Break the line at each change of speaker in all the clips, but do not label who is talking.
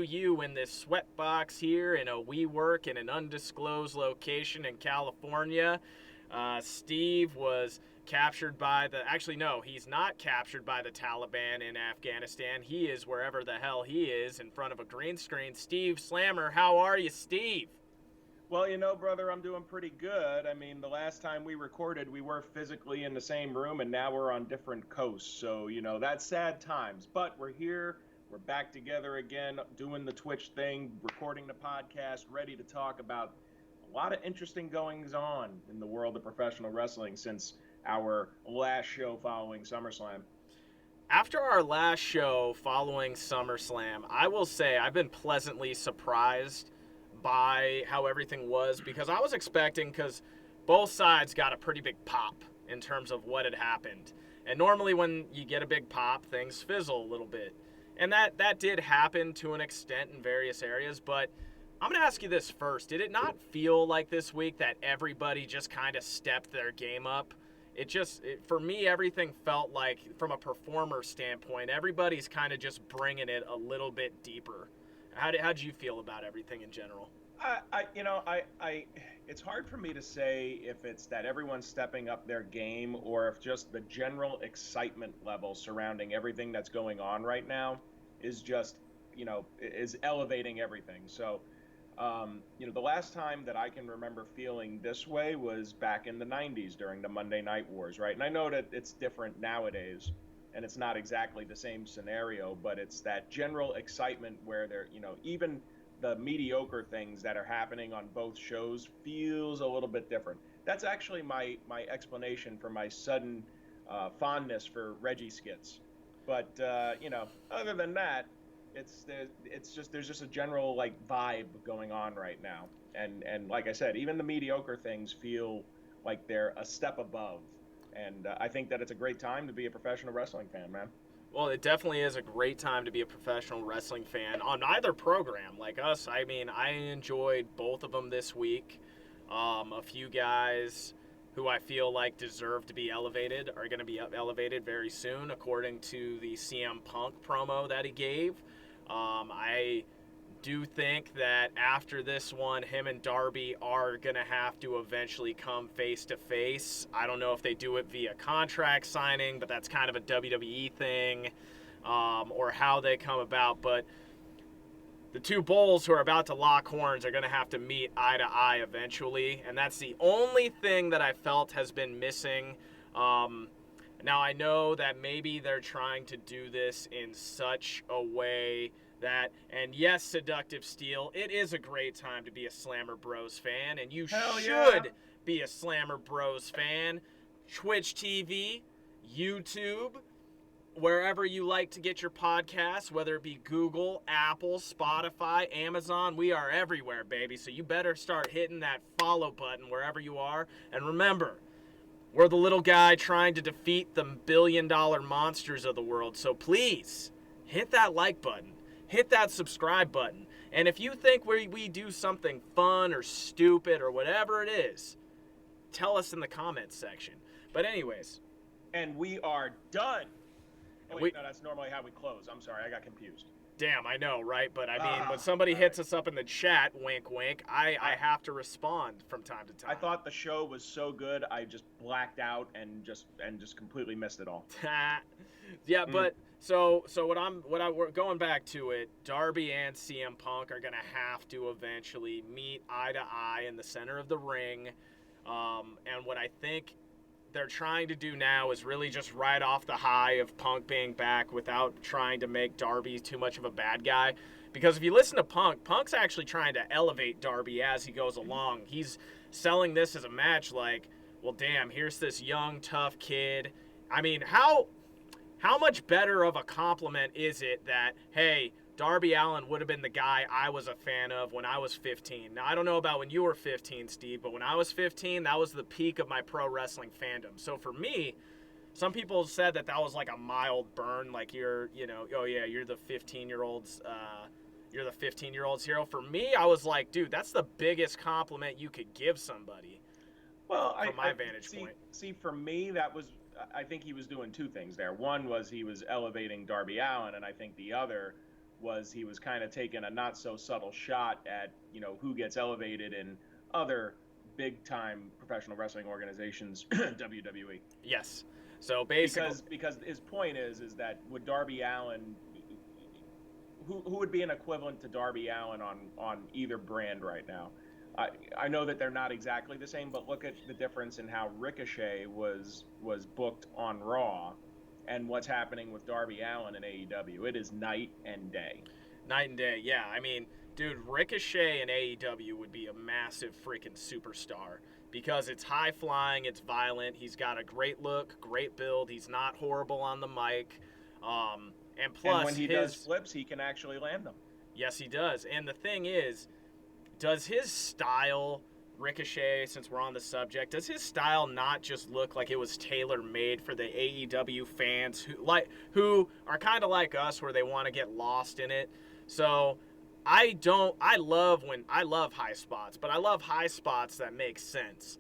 you in this sweatbox here in a WeWork in an undisclosed location in California. Steve was captured by the. Actually, no, he's not captured by the Taliban in Afghanistan. He is wherever the hell he is in front of a green screen. Steve Slammer, how are you, Steve?
Well, brother, I'm doing pretty good. I mean, the last time we recorded, we were physically in the same room, and now we're on different coasts. So, that's sad times. But we're here. We're back together again, doing the Twitch thing, recording the podcast, ready to talk about a lot of interesting goings on in the world of professional wrestling since our last show following SummerSlam.
After our last show following SummerSlam, I will say I've been pleasantly surprised by how everything was because I was expecting, because both sides got a pretty big pop in terms of what had happened. And normally when you get a big pop, things fizzle a little bit. And that did happen to an extent in various areas, but I'm going to ask you this first. Did it not feel like this week that everybody just kind of stepped their game up? For me, everything felt like, from a performer standpoint, everybody's kind of just bringing it a little bit deeper. How'd you feel about everything in general?
It's hard for me to say if it's that everyone's stepping up their game or if just the general excitement level surrounding everything that's going on right now is just, is elevating everything. So, the last time that I can remember feeling this way was back in the 90s during the Monday Night Wars, right? And I know that it's different nowadays and it's not exactly the same scenario, but it's that general excitement where even the mediocre things that are happening on both shows feels a little bit different. That's actually my explanation for my sudden fondness for Reggie skits. But other than that, there's just a general like vibe going on right now, and like I said, even the mediocre things feel like they're a step above, and I think that it's a great time to be a professional wrestling fan, man.
Well, it definitely is a great time to be a professional wrestling fan on either program. Like us, I mean, I enjoyed both of them this week. A few guys who I feel like deserve to be elevated are going to be elevated very soon, according to the CM Punk promo that he gave. I do think that after this one, him and Darby are going to have to eventually come face to face. I don't know if they do it via contract signing, but that's kind of a WWE thing, or how they come about. But the two bulls who are about to lock horns are going to have to meet eye to eye eventually, and that's the only thing that I felt has been missing. Now, I know that maybe they're trying to do this in such a way that, and yes, Seductive Steel, it is a great time to be a Slammer Bros fan, and you
Hell
should
yeah.
be a Slammer Bros fan. Twitch TV, YouTube, wherever you like to get your podcasts, whether it be Google, Apple, Spotify, Amazon, we are everywhere, baby. So you better start hitting that follow button wherever you are. And remember, we're the little guy trying to defeat the billion-dollar monsters of the world. So please, hit that like button. Hit that subscribe button. And if you think we do something fun or stupid or whatever it is, tell us in the comments section. But anyways.
And we are done. Oh,
we,
wait, no, that's normally how we close. I'm sorry, I got confused.
Damn, I know, right? But I mean, when
All
somebody hits
right.
us up in the chat, wink, wink, I have to respond from time to
I
time.
thought the show was so good, I just blacked out and just completely missed it all.
Yeah,
Mm.
but we're going back to it. Darby and CM Punk are gonna have to eventually meet eye to eye in the center of the ring, and what I think they're trying to do now is really just ride off the high of Punk being back without trying to make Darby too much of a bad guy. Because if you listen to Punk, Punk's actually trying to elevate Darby as he goes along. He's selling this as a match like, well, damn, here's this young, tough kid. I mean, how much better of a compliment is it that, hey, Darby Allin would have been the guy I was a fan of when I was 15. Now, I don't know about when you were 15, Steve, but when I was 15, that was the peak of my pro wrestling fandom. So for me, some people said that was like a mild burn, like oh yeah, you're the 15-year-old's, you're the 15-year-old's hero. For me, I was like, dude, that's the biggest compliment you could give somebody
Well,
from my
I
vantage point.
see. For me, I think he was doing two things there. One was he was elevating Darby Allin, and I think the other was he was kind of taking a not so subtle shot at, who gets elevated in other big time professional wrestling organizations, WWE.
Yes. So basically,
Because his point is that would Darby Allin, who would be an equivalent to Darby Allin on either brand right now? I know that they're not exactly the same, but look at the difference in how Ricochet was booked on Raw and what's happening with Darby Allin in AEW. It is night and day.
night and day. Yeah, I mean, dude, Ricochet in AEW would be a massive freaking superstar because it's high flying, it's violent. He's got a great look, great build. He's not horrible on the mic. And plus,
and when he does flips, he can actually land them.
Yes, he does. And the thing is, does his style, Ricochet, since we're on the subject, does his style not just look like it was tailor-made for the AEW fans who are kind of like us, where they want to get lost in it? So I love high spots, but I love high spots that make sense.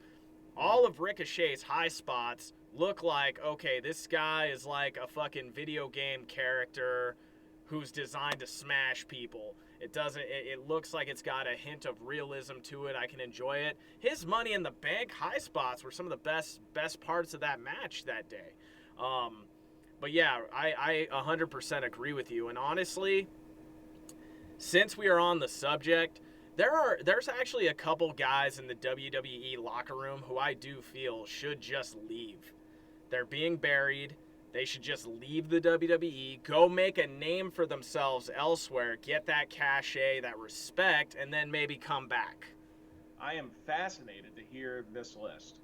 All of Ricochet's high spots look like, okay, this guy is like a fucking video game character who's designed to smash people. It looks like it's got a hint of realism to it. I can enjoy it. His Money in the Bank high spots were some of the best parts of that match that day. But yeah, I 100% agree with you. And honestly, since we are on the subject, there's actually a couple guys in the WWE locker room who I do feel should just leave. They're being buried. They should just leave the WWE, go make a name for themselves elsewhere, get that cachet, that respect, and then maybe come back.
I am fascinated to hear this list.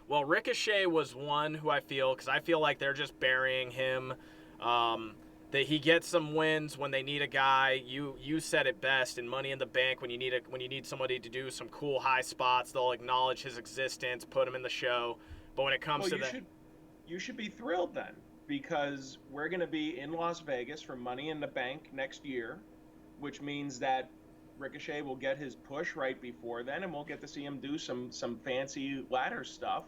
Well, Ricochet was one who I feel, because I feel like they're just burying him. That he gets some wins when they need a guy. You said it best in Money in the Bank, when you need somebody to do some cool high spots, they'll acknowledge his existence, put him in the show. But when it comes to that,
you should be thrilled then, because we're going to be in Las Vegas for Money in the Bank next year, which means that Ricochet will get his push right before then, and we'll get to see him do some fancy ladder stuff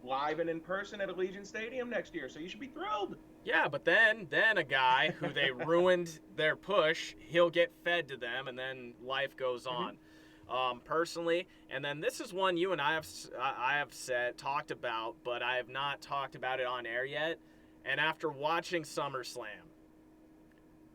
live and in person at Allegiant Stadium next year. So you should be thrilled.
Yeah, but then a guy who they ruined their push, he'll get fed to them, and then life goes on. Personally, and then this is one you and I have talked about, but I have not talked about it on air yet. And after watching SummerSlam,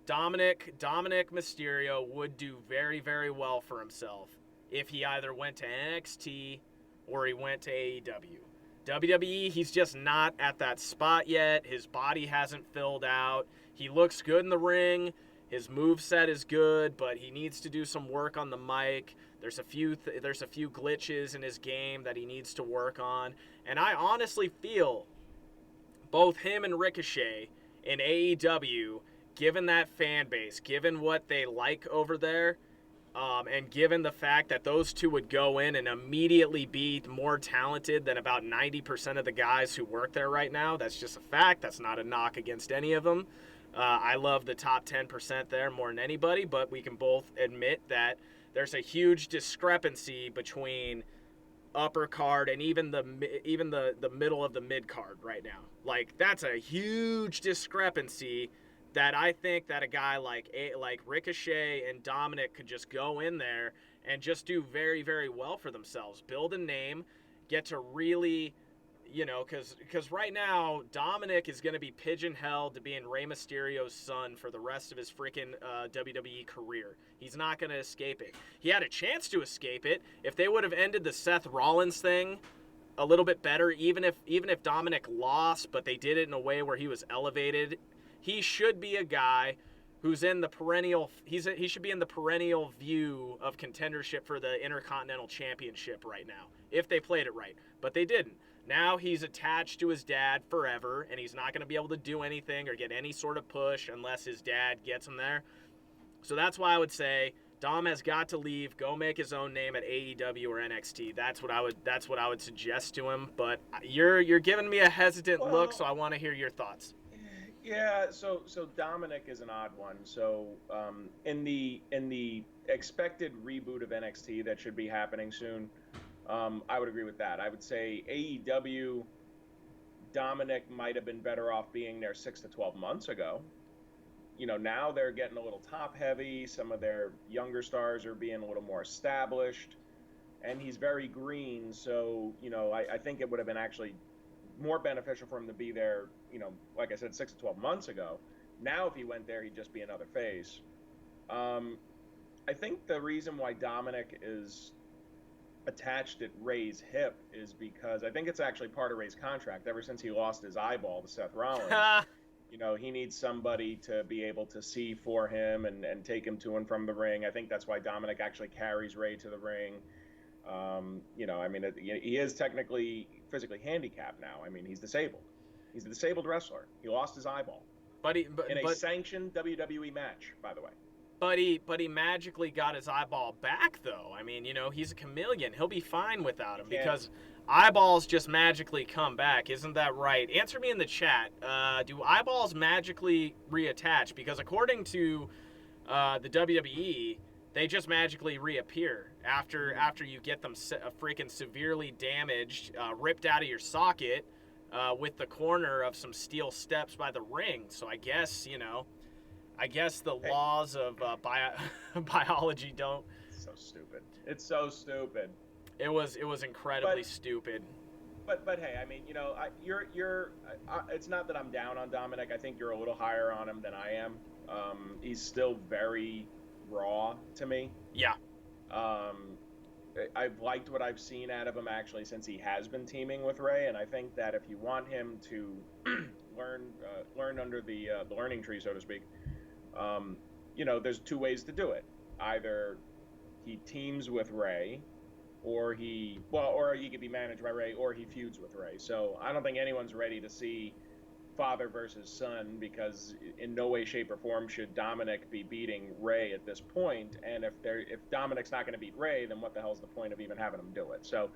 Dominic Mysterio would do very, very well for himself if he either went to NXT or he went to AEW. WWE, he's just not at that spot yet. His body hasn't filled out. He looks good in the ring. His moveset is good, but he needs to do some work on the mic. There's a few glitches in his game that he needs to work on. And I honestly feel both him and Ricochet in AEW, given that fan base, given what they like over there, and given the fact that those two would go in and immediately be more talented than about 90% of the guys who work there right now. That's just a fact. That's not a knock against any of them. I love the top 10% there more than anybody, but we can both admit that there's a huge discrepancy between upper card and even the middle of the mid card right now. Like, that's a huge discrepancy that I think that a guy like Ricochet and Dominic could just go in there and just do very, very well for themselves, build a name, get to really, because right now Dominic is going to be pigeonholed to being Rey Mysterio's son for the rest of his freaking WWE career. He's not going to escape it. He had a chance to escape it if they would have ended the Seth Rollins thing a little bit better, even if Dominic lost, but they did it in a way where he was elevated. He should be a guy who's in the perennial. He should be in the perennial view of contendership for the Intercontinental Championship right now, if they played it right. But they didn't. Now he's attached to his dad forever, and he's not going to be able to do anything or get any sort of push unless his dad gets him there. So that's why I would say Dom has got to leave, go make his own name at AEW or NXT. That's what I would suggest to him. But you're giving me a hesitant look, so I want to hear your thoughts.
Yeah, so Dominic is an odd one. So in the expected reboot of NXT that should be happening soon, I would agree with that. I would say AEW, Dominic might have been better off being there 6 to 12 months ago. now they're getting a little top heavy. Some of their younger stars are being a little more established, and he's very green. So, I think it would have been actually more beneficial for him to be there, like I said, 6 to 12 months ago. Now, if he went there, he'd just be another face. I think the reason why Dominic is attached at Ray's hip is because I think it's actually part of Ray's contract ever since he lost his eyeball to Seth Rollins. He needs somebody to be able to see for him and take him to and from the ring. I think that's why Dominic actually carries Ray to the ring. He is technically physically handicapped now. I mean, he's disabled. He's a disabled wrestler. He lost his eyeball. In a sanctioned WWE match, by the way.
But he magically got his eyeball back, though. I mean, he's a chameleon. He'll be fine without him because eyeballs just magically come back. Isn't that right? Answer me in the chat. Do eyeballs magically reattach? Because according to the WWE, they just magically reappear after you get them freaking severely damaged, ripped out of your socket with the corner of some steel steps by the ring. So I guess, the laws of biology don't.
So stupid. It's so stupid.
It was incredibly stupid.
But hey, I mean, it's not that I'm down on Dominic. I think you're a little higher on him than I am. He's still very raw to me.
Yeah.
I've liked what I've seen out of him actually since he has been teaming with Ray, and I think that if you want him to learn under the learning tree, so to speak, there's two ways to do it. Either he teams with Ray, or he could be managed by Ray, or he feuds with Ray. So I don't think anyone's ready to see father versus son, because in no way, shape, or form should Dominic be beating Ray at this point. And if Dominic's not going to beat Ray, then what the hell's the point of even having him do it? So,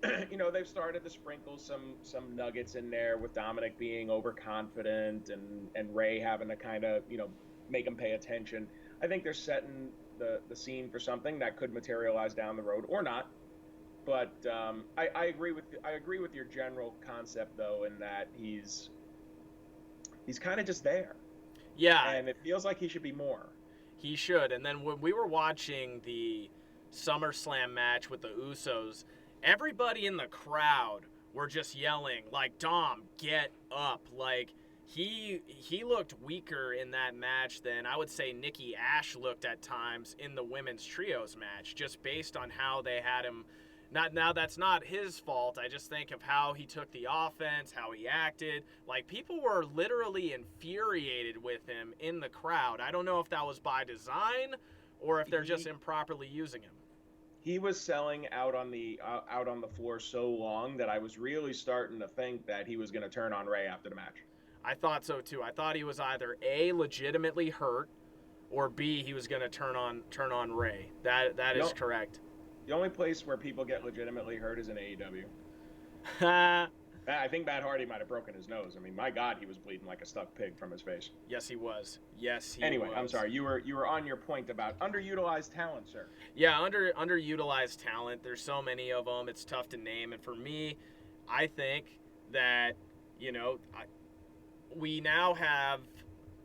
they've started to sprinkle some nuggets in there with Dominic being overconfident and Ray having to kind of make him pay attention. I think they're setting the scene for something that could materialize down the road or not. But I agree with your general concept, though, in that he's kind of just there.
Yeah.
And it feels like he should be more.
He should. And then when we were watching the SummerSlam match with the Usos, everybody in the crowd were just yelling, like, Dom, get up. Like, he looked weaker in that match than I would say Nikki Ash looked at times in the women's trios match, just based on how they had him. Now that's not his fault. I just think of how he took the offense, how he acted. Like, people were literally infuriated with him in the crowd. I don't know if that was by design or if they're just improperly using him.
He was selling out on the floor so long that I was really starting to think that he was going to turn on Ray after the match.
I thought so too. I thought he was either A, legitimately hurt, or B, he was going to turn on Ray. That is correct.
The only place where people get legitimately hurt is in AEW. I think Matt Hardy might have broken his nose. I mean, my God, he was bleeding like a stuck pig from his face.
Yes, he was.
Anyway, I'm sorry. You were on your point about underutilized talent, sir.
Yeah, underutilized talent. There's so many of them. It's tough to name. And for me, I think that, we now have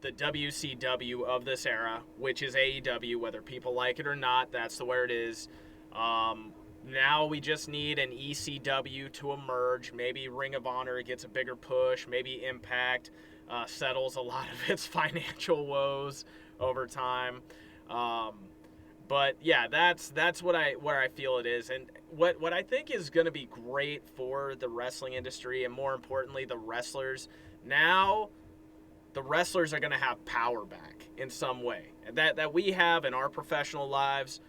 the WCW of this era, which is AEW, whether people like it or not. That's the where it is. Now we just need an ECW to emerge. Maybe Ring of Honor gets a bigger push. Maybe Impact settles a lot of its financial woes over time. But yeah, that's where I feel it is. And what I think is going to be great for the wrestling industry, and more importantly, the wrestlers. Now, the wrestlers are going to have power back in some way that we have in our professional lives.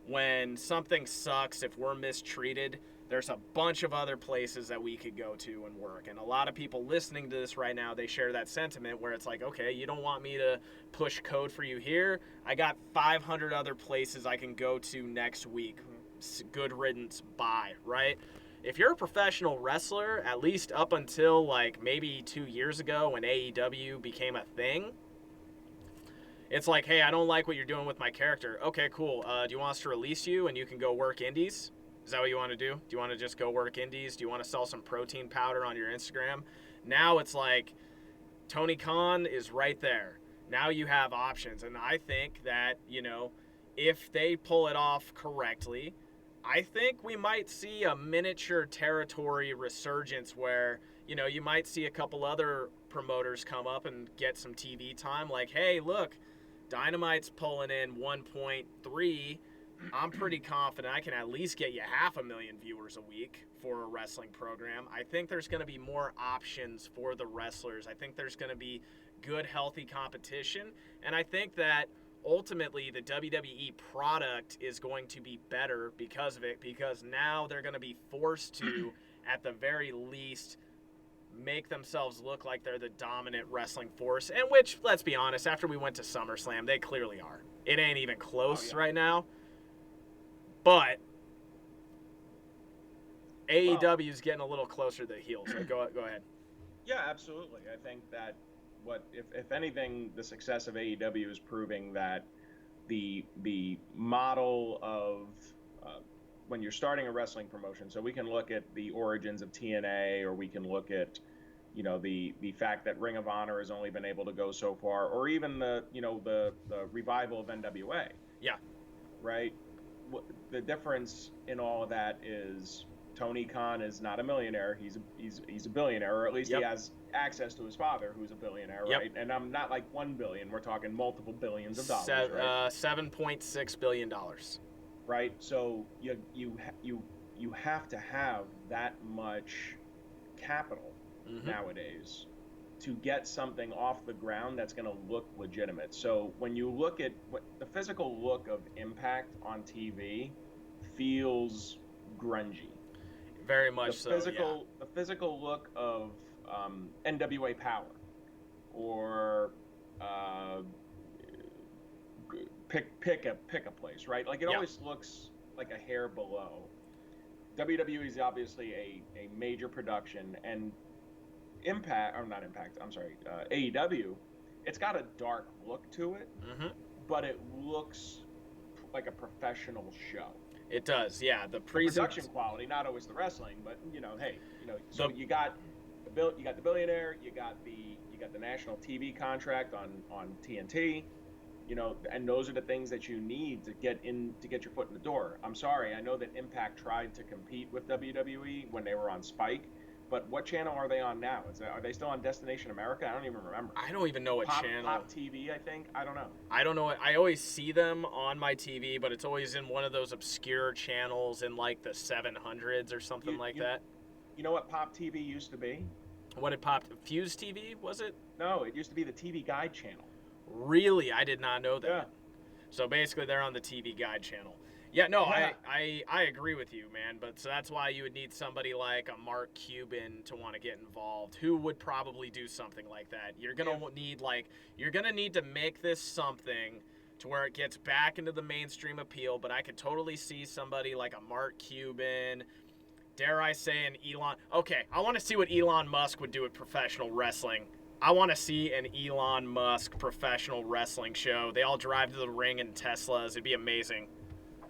When something sucks, if we're mistreated, there's a bunch of other places that we could go to and work. And a lot of people listening to this right now, they share that sentiment where it's like, okay, you don't want me to push code for you here. I got 500 other places I can go to next week. Good riddance, bye, right? If you're a professional wrestler, at least up until like maybe 2 years ago when AEW became a thing, it's like, hey, I don't like what you're doing with my character. Okay, cool. Do you want us to release you and you can go work indies? Is that what you want to do? Do you want to just go work indies? Do you want to sell some protein powder on your Instagram? Now it's like Tony Khan is right there. Now you have options, and I think that, if they pull it off correctly, I think we might see a miniature territory resurgence where, you might see a couple other promoters come up and get some TV time. Like, hey, look, Dynamite's pulling in 1.3. I'm pretty confident I can at least get you 500,000 viewers a week for a wrestling program. I think there's going to be more options for the wrestlers. I think there's going to be good, healthy competition. And I think that ultimately the WWE product is going to be better because of it, because now they're going to be forced to, at the very least, make themselves look like they're the dominant wrestling force, and which, let's be honest, after we went to SummerSlam, they clearly are. It ain't even close right now. But AEW is getting a little closer to the heels. So go ahead.
Yeah, absolutely. I think that if anything, the success of AEW is proving that the model of when you're starting a wrestling promotion. So we can look at the origins of TNA, or we can look at the fact that Ring of Honor has only been able to go so far, or even the revival of NWA.
Yeah.
Right. The difference in all of that is Tony Khan is not a millionaire. He's a billionaire, or at least he has access to his father, who's a billionaire, right? And I'm not like $1 billion. We're talking multiple billions of dollars, right?
$7.6 billion.
Right. So you have to have that much capital nowadays to get something off the ground that's going to look legitimate. So when you look at the physical look of Impact on TV feels grungy.
Very much
the physical look of NWA Power, or pick a place, right? Like it always looks like a hair below. WWE is obviously a major production, and AEW, it's got a dark look to it, but it looks like a professional show.
It does, yeah. The
production quality, not always the wrestling, but so you got the billionaire, you got the national TV contract on TNT, and those are the things that you need to get your foot in the door. I'm sorry, I know that Impact tried to compete with WWE when they were on Spike, but what channel are they on now? Are they still on Destination America? I don't even remember.
I don't even know what channel.
Pop TV, I think. I don't know.
I don't know. I always see them on my TV, but it's always in one of those obscure channels in like the 700s or something like that.
You know what Pop TV used to be?
What did Fuse TV, was it?
No, it used to be the TV Guide channel.
Really? I did not know that.
Yeah.
So basically they're on the TV Guide channel. Yeah, no, yeah. I agree with you, man. But so that's why you would need somebody like a Mark Cuban to want to get involved, who would probably do something like that. You're gonna need to make this something to where it gets back into the mainstream appeal. But I could totally see somebody like a Mark Cuban, dare I say an Elon. Okay, I want to see what Elon Musk would do with professional wrestling. I want to see an Elon Musk professional wrestling show. They all drive to the ring in Teslas. It'd be amazing.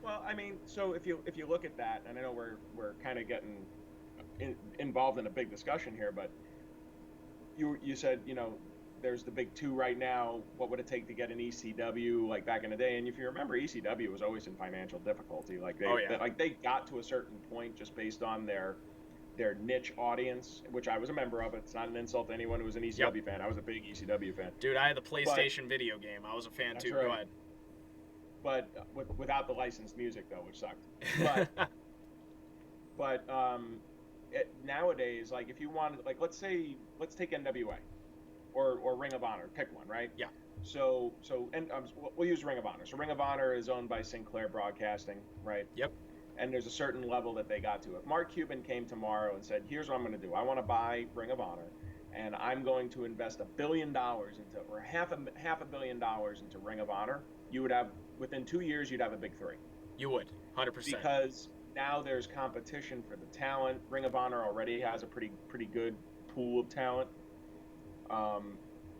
Well, I mean, so if you look at that, and I know we're kind of getting involved in a big discussion here, but you said, there's the big two right now. What would it take to get an ECW like back in the day? And if you remember, ECW was always in financial difficulty. Like they got to a certain point just based on their niche audience, which I was a member of. It's not an insult to anyone who was an ECW fan. I was a big ECW fan.
Dude, I had the PlayStation video game. I was a fan too.
Right.
Go ahead.
But without the licensed music, though, which sucked. But nowadays, like if you want, like let's take NWA or Ring of Honor, pick one, right?
Yeah.
So we'll use Ring of Honor. So Ring of Honor is owned by Sinclair Broadcasting, right?
Yep.
And there's a certain level that they got to. If Mark Cuban came tomorrow and said, "Here's what I'm going to do. I want to buy Ring of Honor, and I'm going to invest $1 billion into, or half a billion dollars into Ring of Honor," you would have, within 2 years, you'd have a big three.
You would, 100%.
Because now there's competition for the talent. Ring of Honor already has a pretty good pool of talent.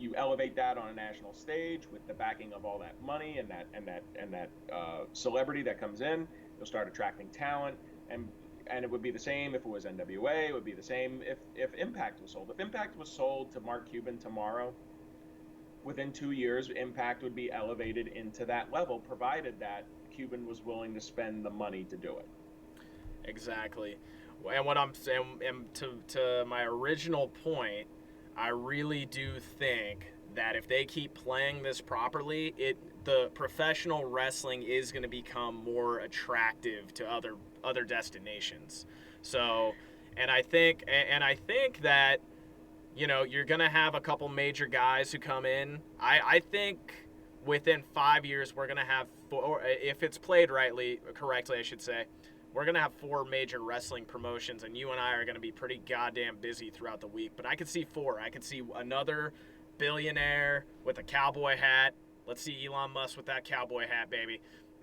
You elevate that on a national stage with the backing of all that money and that celebrity that comes in. You'll start attracting talent, and it would be the same if it was NWA. It would be the same if Impact was sold. If Impact was sold to Mark Cuban tomorrow, within 2 years, Impact would be elevated into that level, provided that Cuban was willing to spend the money to do it.
Exactly. And what I'm saying, and to my original point, I really do think that if they keep playing this properly, the professional wrestling is going to become more attractive to other destinations. So, and I think that you're going to have a couple major guys who come in. I think within 5 years we're going to have four, if it's played correctly, I should say. We're going to have 4 major wrestling promotions, and you and I are going to be pretty goddamn busy throughout the week. But I could see 4. I could see another billionaire with a cowboy hat. Let's see Elon Musk with that cowboy hat, baby.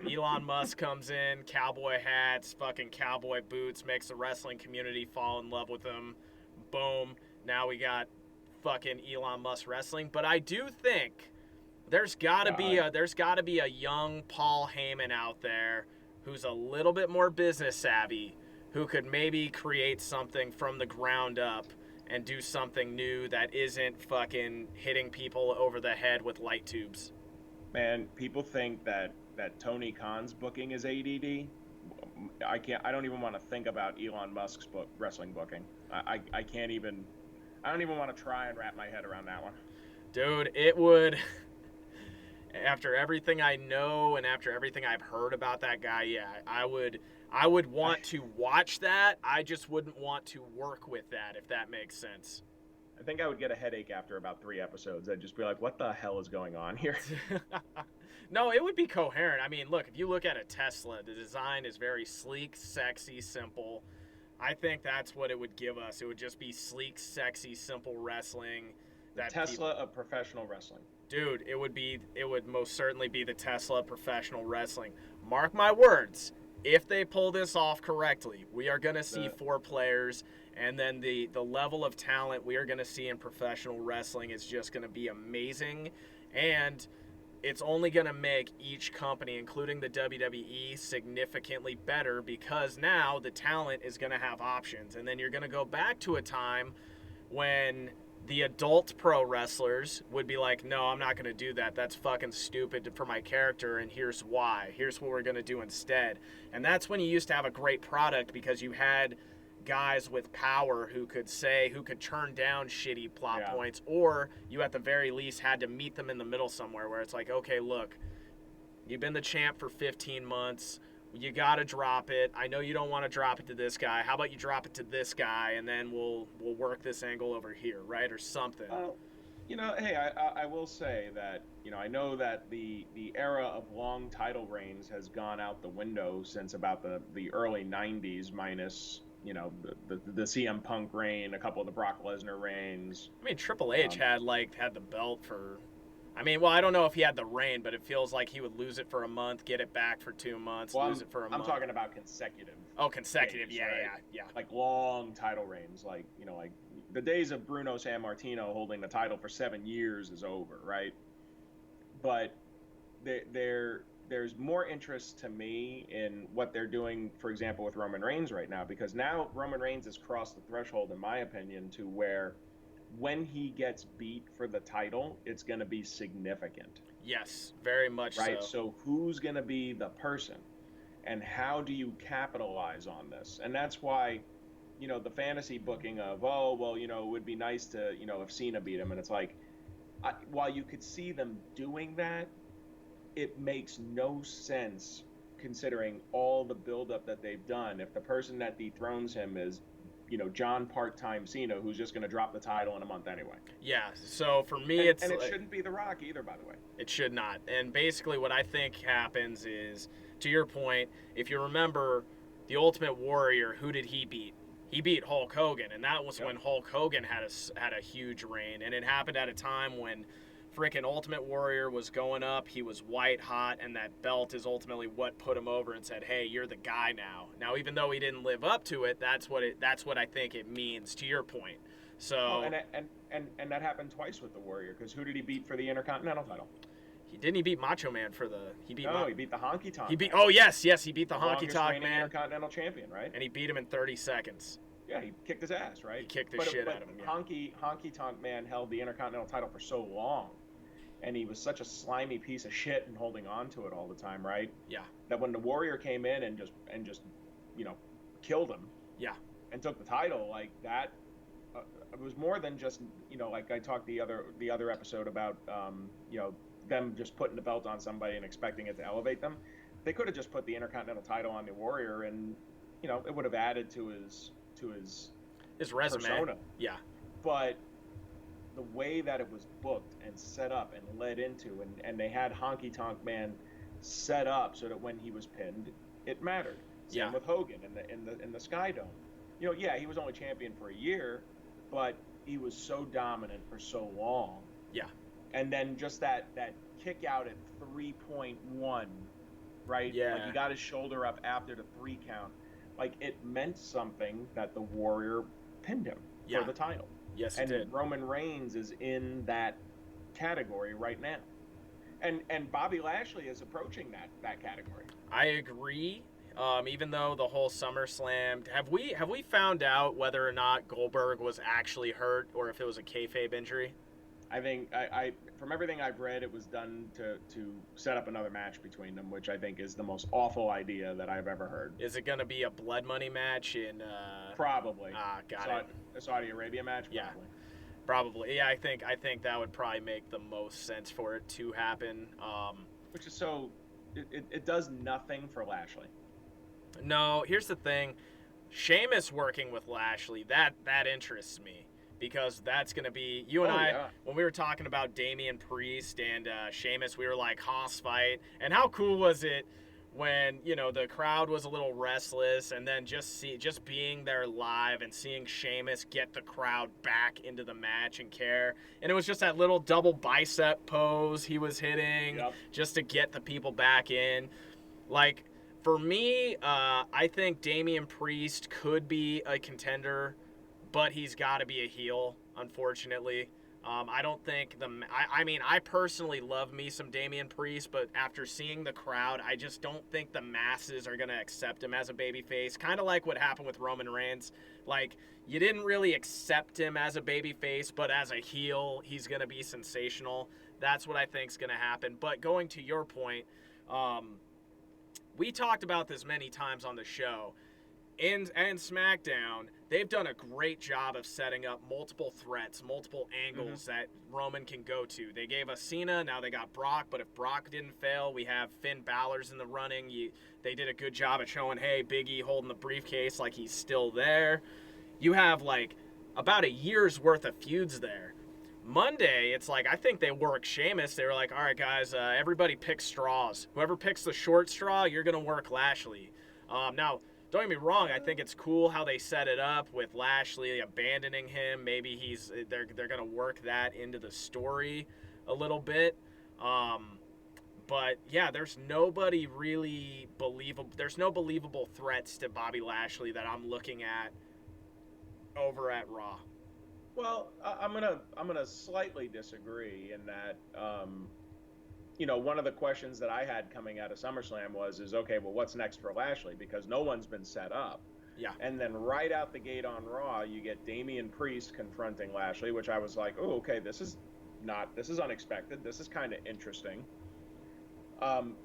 Elon Musk comes in, cowboy hats, fucking cowboy boots, makes the wrestling community fall in love with him. Boom. Now we got fucking Elon Musk wrestling. But I do think there's got to be a young Paul Heyman out there who's a little bit more business savvy, who could maybe create something from the ground up and do something new that isn't fucking hitting people over the head with light tubes.
Man, people think that Tony Khan's booking is ADD. I don't even want to think about Elon Musk's wrestling booking. I don't even want to try and wrap my head around that one.
Dude, it would. After everything I know and after everything I've heard about that guy, yeah, I would want to watch that. I just wouldn't want to work with that, if that makes sense.
I think I would get a headache after about 3 episodes. I'd just be like, what the hell is going on here?
No, it would be coherent. I mean, look, if you look at a Tesla, the design is very sleek, sexy, simple. I think that's what it would give us. It would just be sleek, sexy, simple wrestling.
The Tesla of professional wrestling.
Dude, it would most certainly be the Tesla of professional wrestling. Mark my words, if they pull this off correctly, we are going to see 4 players, and then the level of talent we are going to see in professional wrestling is just going to be amazing, and it's only going to make each company, including the WWE, significantly better, because now the talent is going to have options. And then you're going to go back to a time when the adult pro wrestlers would be like, no, I'm not going to do that. That's fucking stupid for my character, and here's why. Here's what we're going to do instead. And that's when you used to have a great product, because you had guys with power who could turn down shitty plot points, or you at the very least had to meet them in the middle somewhere where it's like, okay, look, you've been the champ for 15 months. You got to drop it. I know you don't want to drop it to this guy. How about you drop it to this guy, and then we'll work this angle over here, right? Or something.
Hey, I will say that, I know that the era of long title reigns has gone out the window since about the early 90s, minus, the CM Punk reign, a couple of the Brock Lesnar reigns.
I mean, Triple H had the belt for... I don't know if he had the reign, but it feels like he would lose it for a month, get it back for 2 months, lose it for a month.
I'm talking about consecutive.
Oh, consecutive,
days,
yeah,
right?
yeah.
Like long title reigns, like the days of Bruno Sammartino holding the title for 7 years is over, right? But there's more interest to me in what they're doing, for example, with Roman Reigns right now, because now Roman Reigns has crossed the threshold, in my opinion, to where when he gets beat for the title, it's going to be significant.
Yes, very much
right?
so.
So who's going to be the person, and how do you capitalize on this? And that's why, the fantasy booking of, it would be nice to, if Cena beat him, and it's like, while you could see them doing that, it makes no sense considering all the buildup that they've done. If the person that dethrones him is, John part-time Cena, who's just going to drop the title in a month anyway.
Yeah, so for me,
it shouldn't be The Rock either, by the way.
It should not. And basically what I think happens is, to your point, if you remember the Ultimate Warrior, who did he beat? He beat Hulk Hogan, and that was when Hulk Hogan had a huge reign, and it happened at a time when freaking Ultimate Warrior was going up. He was white hot, and that belt is ultimately what put him over and said, hey, you're the guy now. Now, even though he didn't live up to it, that's what I think it means, to your point. So
and that happened twice with the Warrior, because who did he beat for the Intercontinental title?
He beat Macho Man for the...
He beat the Honky Tonk.
He beat the Honky Tonk Man.
Intercontinental champion, right?
And he beat him in 30 seconds.
Yeah, he kicked his ass, right?
He kicked the shit out of him.
Yeah. Honky Tonk Man held the Intercontinental title for so long and he was such a slimy piece of shit and holding on to it all the time, right?
Yeah.
That when the Warrior came in and just killed him
Yeah.
and took the title, like that, it was more than just like I talked the other episode about them just putting the belt on somebody and expecting it to elevate them. They could have just put the Intercontinental title on the Warrior, and it would have added to his
resume.
Persona.
Yeah.
But the way that it was booked and set up and led into, and they had Honky Tonk Man set up so that when he was pinned, it mattered. Same with Hogan in the Sky Dome. Yeah, he was only champion for a year, but he was so dominant for so long.
Yeah.
And then just that kick out at 3.1, right?
Yeah.
Like he got his shoulder up after the 3 count. Like it meant something that the Warrior pinned him for the title.
Yes,
and
it did.
Roman Reigns is in that category right now. And Bobby Lashley is approaching that category.
I agree. Even though the whole SummerSlam, have we found out whether or not Goldberg was actually hurt or if it was a kayfabe injury?
I think I from everything I've read, it was done to set up another match between them, which I think is the most awful idea that I've ever heard.
Is it going to be a blood money match in?
Probably.
Got it.
A Saudi Arabia match. Probably.
Yeah. Probably. Yeah, I think that would probably make the most sense for it to happen.
Which is so. It does nothing for Lashley.
No, here's the thing. Sheamus working with Lashley, that interests me. Because that's going to be, you and I, when we were talking about Damian Priest and Sheamus, we were like, Haas fight. And how cool was it when, the crowd was a little restless and then just being there live and seeing Sheamus get the crowd back into the match and care. And it was just that little double bicep pose he was hitting just to get the people back in. Like, for me, I think Damian Priest could be a contender, but he's got to be a heel, unfortunately. I don't think I personally love me some Damian Priest, but after seeing the crowd, I just don't think the masses are going to accept him as a babyface. Kind of like what happened with Roman Reigns. Like, you didn't really accept him as a babyface, but as a heel, he's going to be sensational. That's what I think is going to happen. But going to your point, we talked about this many times on the show. And SmackDown, they've done a great job of setting up multiple threats, multiple angles that Roman can go to. They gave us Cena, now they got Brock, but if Brock didn't fail, we have Finn Balor's in the running. They did a good job at showing, hey, Big E holding the briefcase like he's still there. You have, like, about a year's worth of feuds there. Monday, it's like, I think they work Sheamus. They were like, all right, guys, everybody pick straws. Whoever picks the short straw, you're going to work Lashley. Now, don't get me wrong, I think it's cool how they set it up with Lashley abandoning him. Maybe they're going to work that into the story a little bit. But yeah, there's nobody really believable. There's no believable threats to Bobby Lashley that I'm looking at over at Raw.
Well, I'm gonna slightly disagree in that. One of the questions that I had coming out of SummerSlam is okay, well, what's next for Lashley? Because no one's been set up.
Yeah.
And then right out the gate on Raw, you get Damian Priest confronting Lashley, which I was like, oh, okay, this is unexpected. This is kind of interesting. Am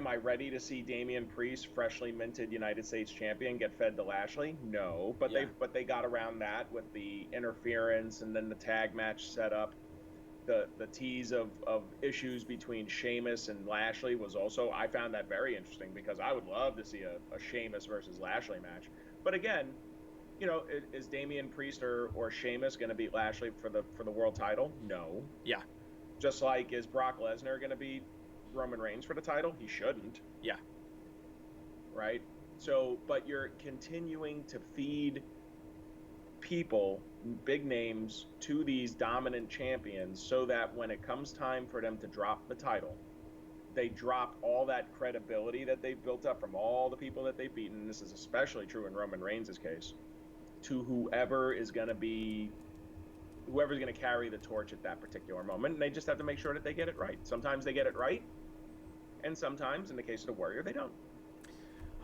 I ready to see Damian Priest, freshly minted United States champion, get fed to Lashley? No, but they got around that with the interference and then the tag match set up. The tease of issues between Sheamus and Lashley was also, I found that very interesting because I would love to see a Sheamus versus Lashley match. But again, is Damian Priest or Sheamus going to beat Lashley for the world title? No.
Yeah.
Just like, is Brock Lesnar going to beat Roman Reigns for the title? He shouldn't.
Yeah.
Right? So, but you're continuing to feed people, big names, to these dominant champions so that when it comes time for them to drop the title, they drop all that credibility that they've built up from all the people that they've beaten, and this is especially true in Roman Reigns' case, to whoever's going to carry the torch at that particular moment, and they just have to make sure that they get it right. Sometimes they get it right, and sometimes, in the case of the Warrior, they don't.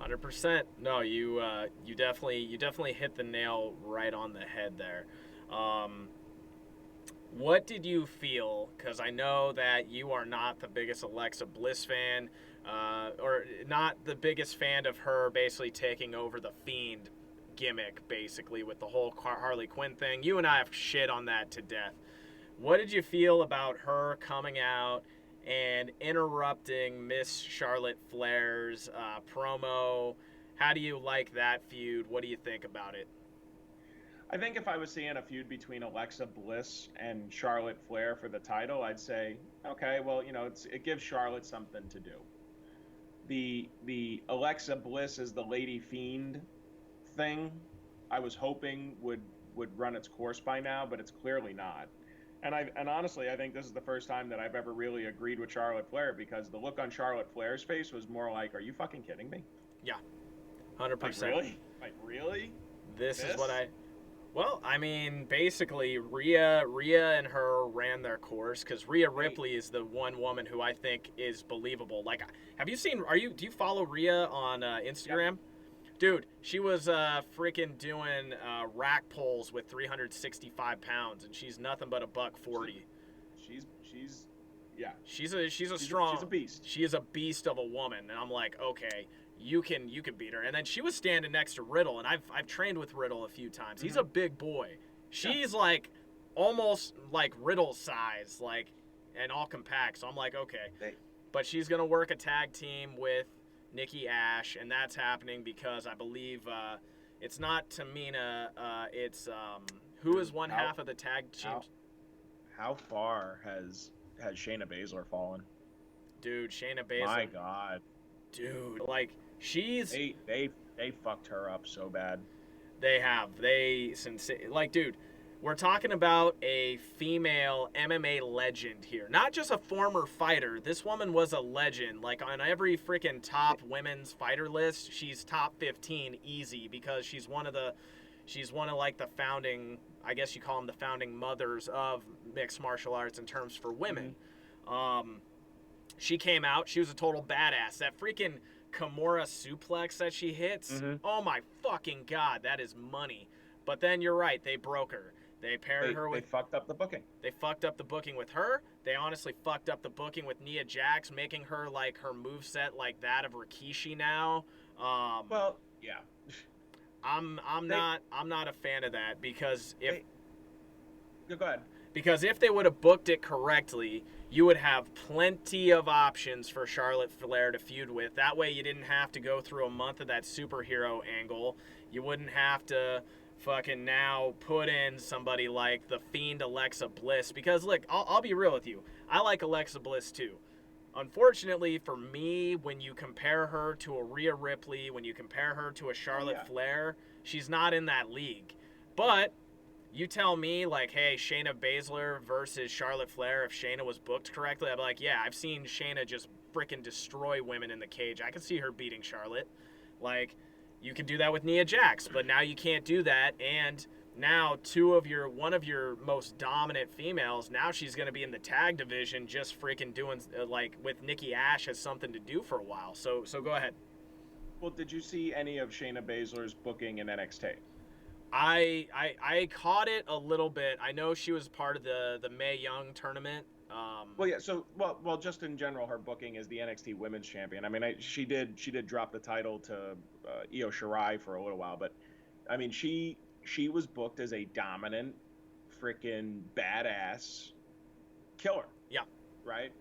100%. No, you definitely hit the nail right on the head there. What did you feel? Because I know that you are not the biggest Alexa Bliss fan, or not the biggest fan of her basically taking over the Fiend gimmick, basically, with the whole Harley Quinn thing. You and I have shit on that to death. What did you feel about her coming out and interrupting Miss Charlotte Flair's promo? How do you like that feud? What do you think about it?
I think if I was seeing a feud between Alexa Bliss and Charlotte Flair for the title, I'd say, okay, well, it gives Charlotte something to do. The Alexa Bliss is the Lady Fiend thing, I was hoping would run its course by now, but it's clearly not. And honestly, I think this is the first time that I've ever really agreed with Charlotte Flair, because the look on Charlotte Flair's face was more like, "Are you fucking kidding me?"
Yeah, 100%.
Like really? Like really?
This is what I. Well, I mean, basically, Rhea and her ran their course, because Rhea Ripley is the one woman who I think is believable. Like, have you seen? Do you follow Rhea on Instagram? Yep. Dude, she was freaking doing rack pulls with 365 pounds, and she's nothing but a $140.
Yeah.
She's a strong.
She's a beast.
She is a beast of a woman, and I'm like, okay, you can beat her. And then she was standing next to Riddle, and I've trained with Riddle a few times. He's a big boy. She's like almost like Riddle's size, like, and all compact. So I'm like, okay, but she's gonna work a tag team with Nikki Ash, and that's happening because I believe it's not Tamina, it's who is one half of the tag team.
How far has Shayna Baszler fallen?
Dude, Shayna Baszler.
My God.
Dude, like she's
they fucked her up so bad.
They have. Dude, we're talking about a female MMA legend here. Not just a former fighter. This woman was a legend. Like, on every freaking top women's fighter list, she's top 15 easy, because she's one of like the founding, I guess you call them the founding mothers of mixed martial arts in terms for women. Mm-hmm. She came out. She was a total badass. That freaking Kimura suplex that she hits, oh my fucking God, that is money. But then you're right, they broke her. They paired her with...
They fucked up the booking.
They fucked up the booking with her. They honestly fucked up the booking with Nia Jax, making her like her moveset like that of Rikishi now.
Well, yeah.
I'm not a fan of that, because
Go ahead.
Because if they would have booked it correctly, you would have plenty of options for Charlotte Flair to feud with. That way you didn't have to go through a month of that superhero angle. You wouldn't have to fucking now put in somebody like the Fiend Alexa Bliss. Because, look, I'll be real with you. I like Alexa Bliss too. Unfortunately for me, when you compare her to a Rhea Ripley, when you compare her to a Charlotte Flair, she's not in that league. But you tell me, like, hey, Shayna Baszler versus Charlotte Flair, if Shayna was booked correctly, I'd be like, yeah, I've seen Shayna just freaking destroy women in the cage. I could see her beating Charlotte. Like, you could do that with Nia Jax, but now you can't do that, and now one of your most dominant females, now she's going to be in the tag division just freaking doing, like, with Nikki Ash as something to do for a while. So go ahead.
Well, did you see any of Shayna Baszler's booking in NXT?
I caught it a little bit. I know she was part of the Mae Young tournament.
Well, yeah. So, well, just in general, her booking as the NXT Women's Champion. I mean, she did drop the title to Io Shirai for a little while, but I mean, she was booked as a dominant, freaking badass killer.
Yeah.
Right.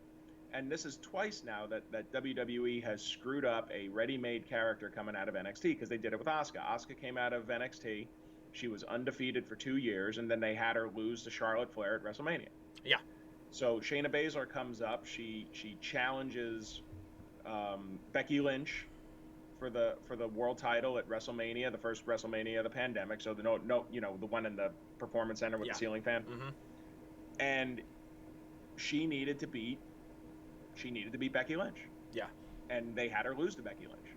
And this is twice now that WWE has screwed up a ready-made character coming out of NXT, because they did it with Asuka. Asuka came out of NXT. She was undefeated for 2 years, and then they had her lose to Charlotte Flair at WrestleMania.
Yeah.
So Shayna Baszler comes up. She challenges Becky Lynch for the world title at WrestleMania, the first WrestleMania of the pandemic. So the one in the Performance Center with the ceiling fan. Mm-hmm. And she needed to beat Becky Lynch.
Yeah.
And they had her lose to Becky Lynch.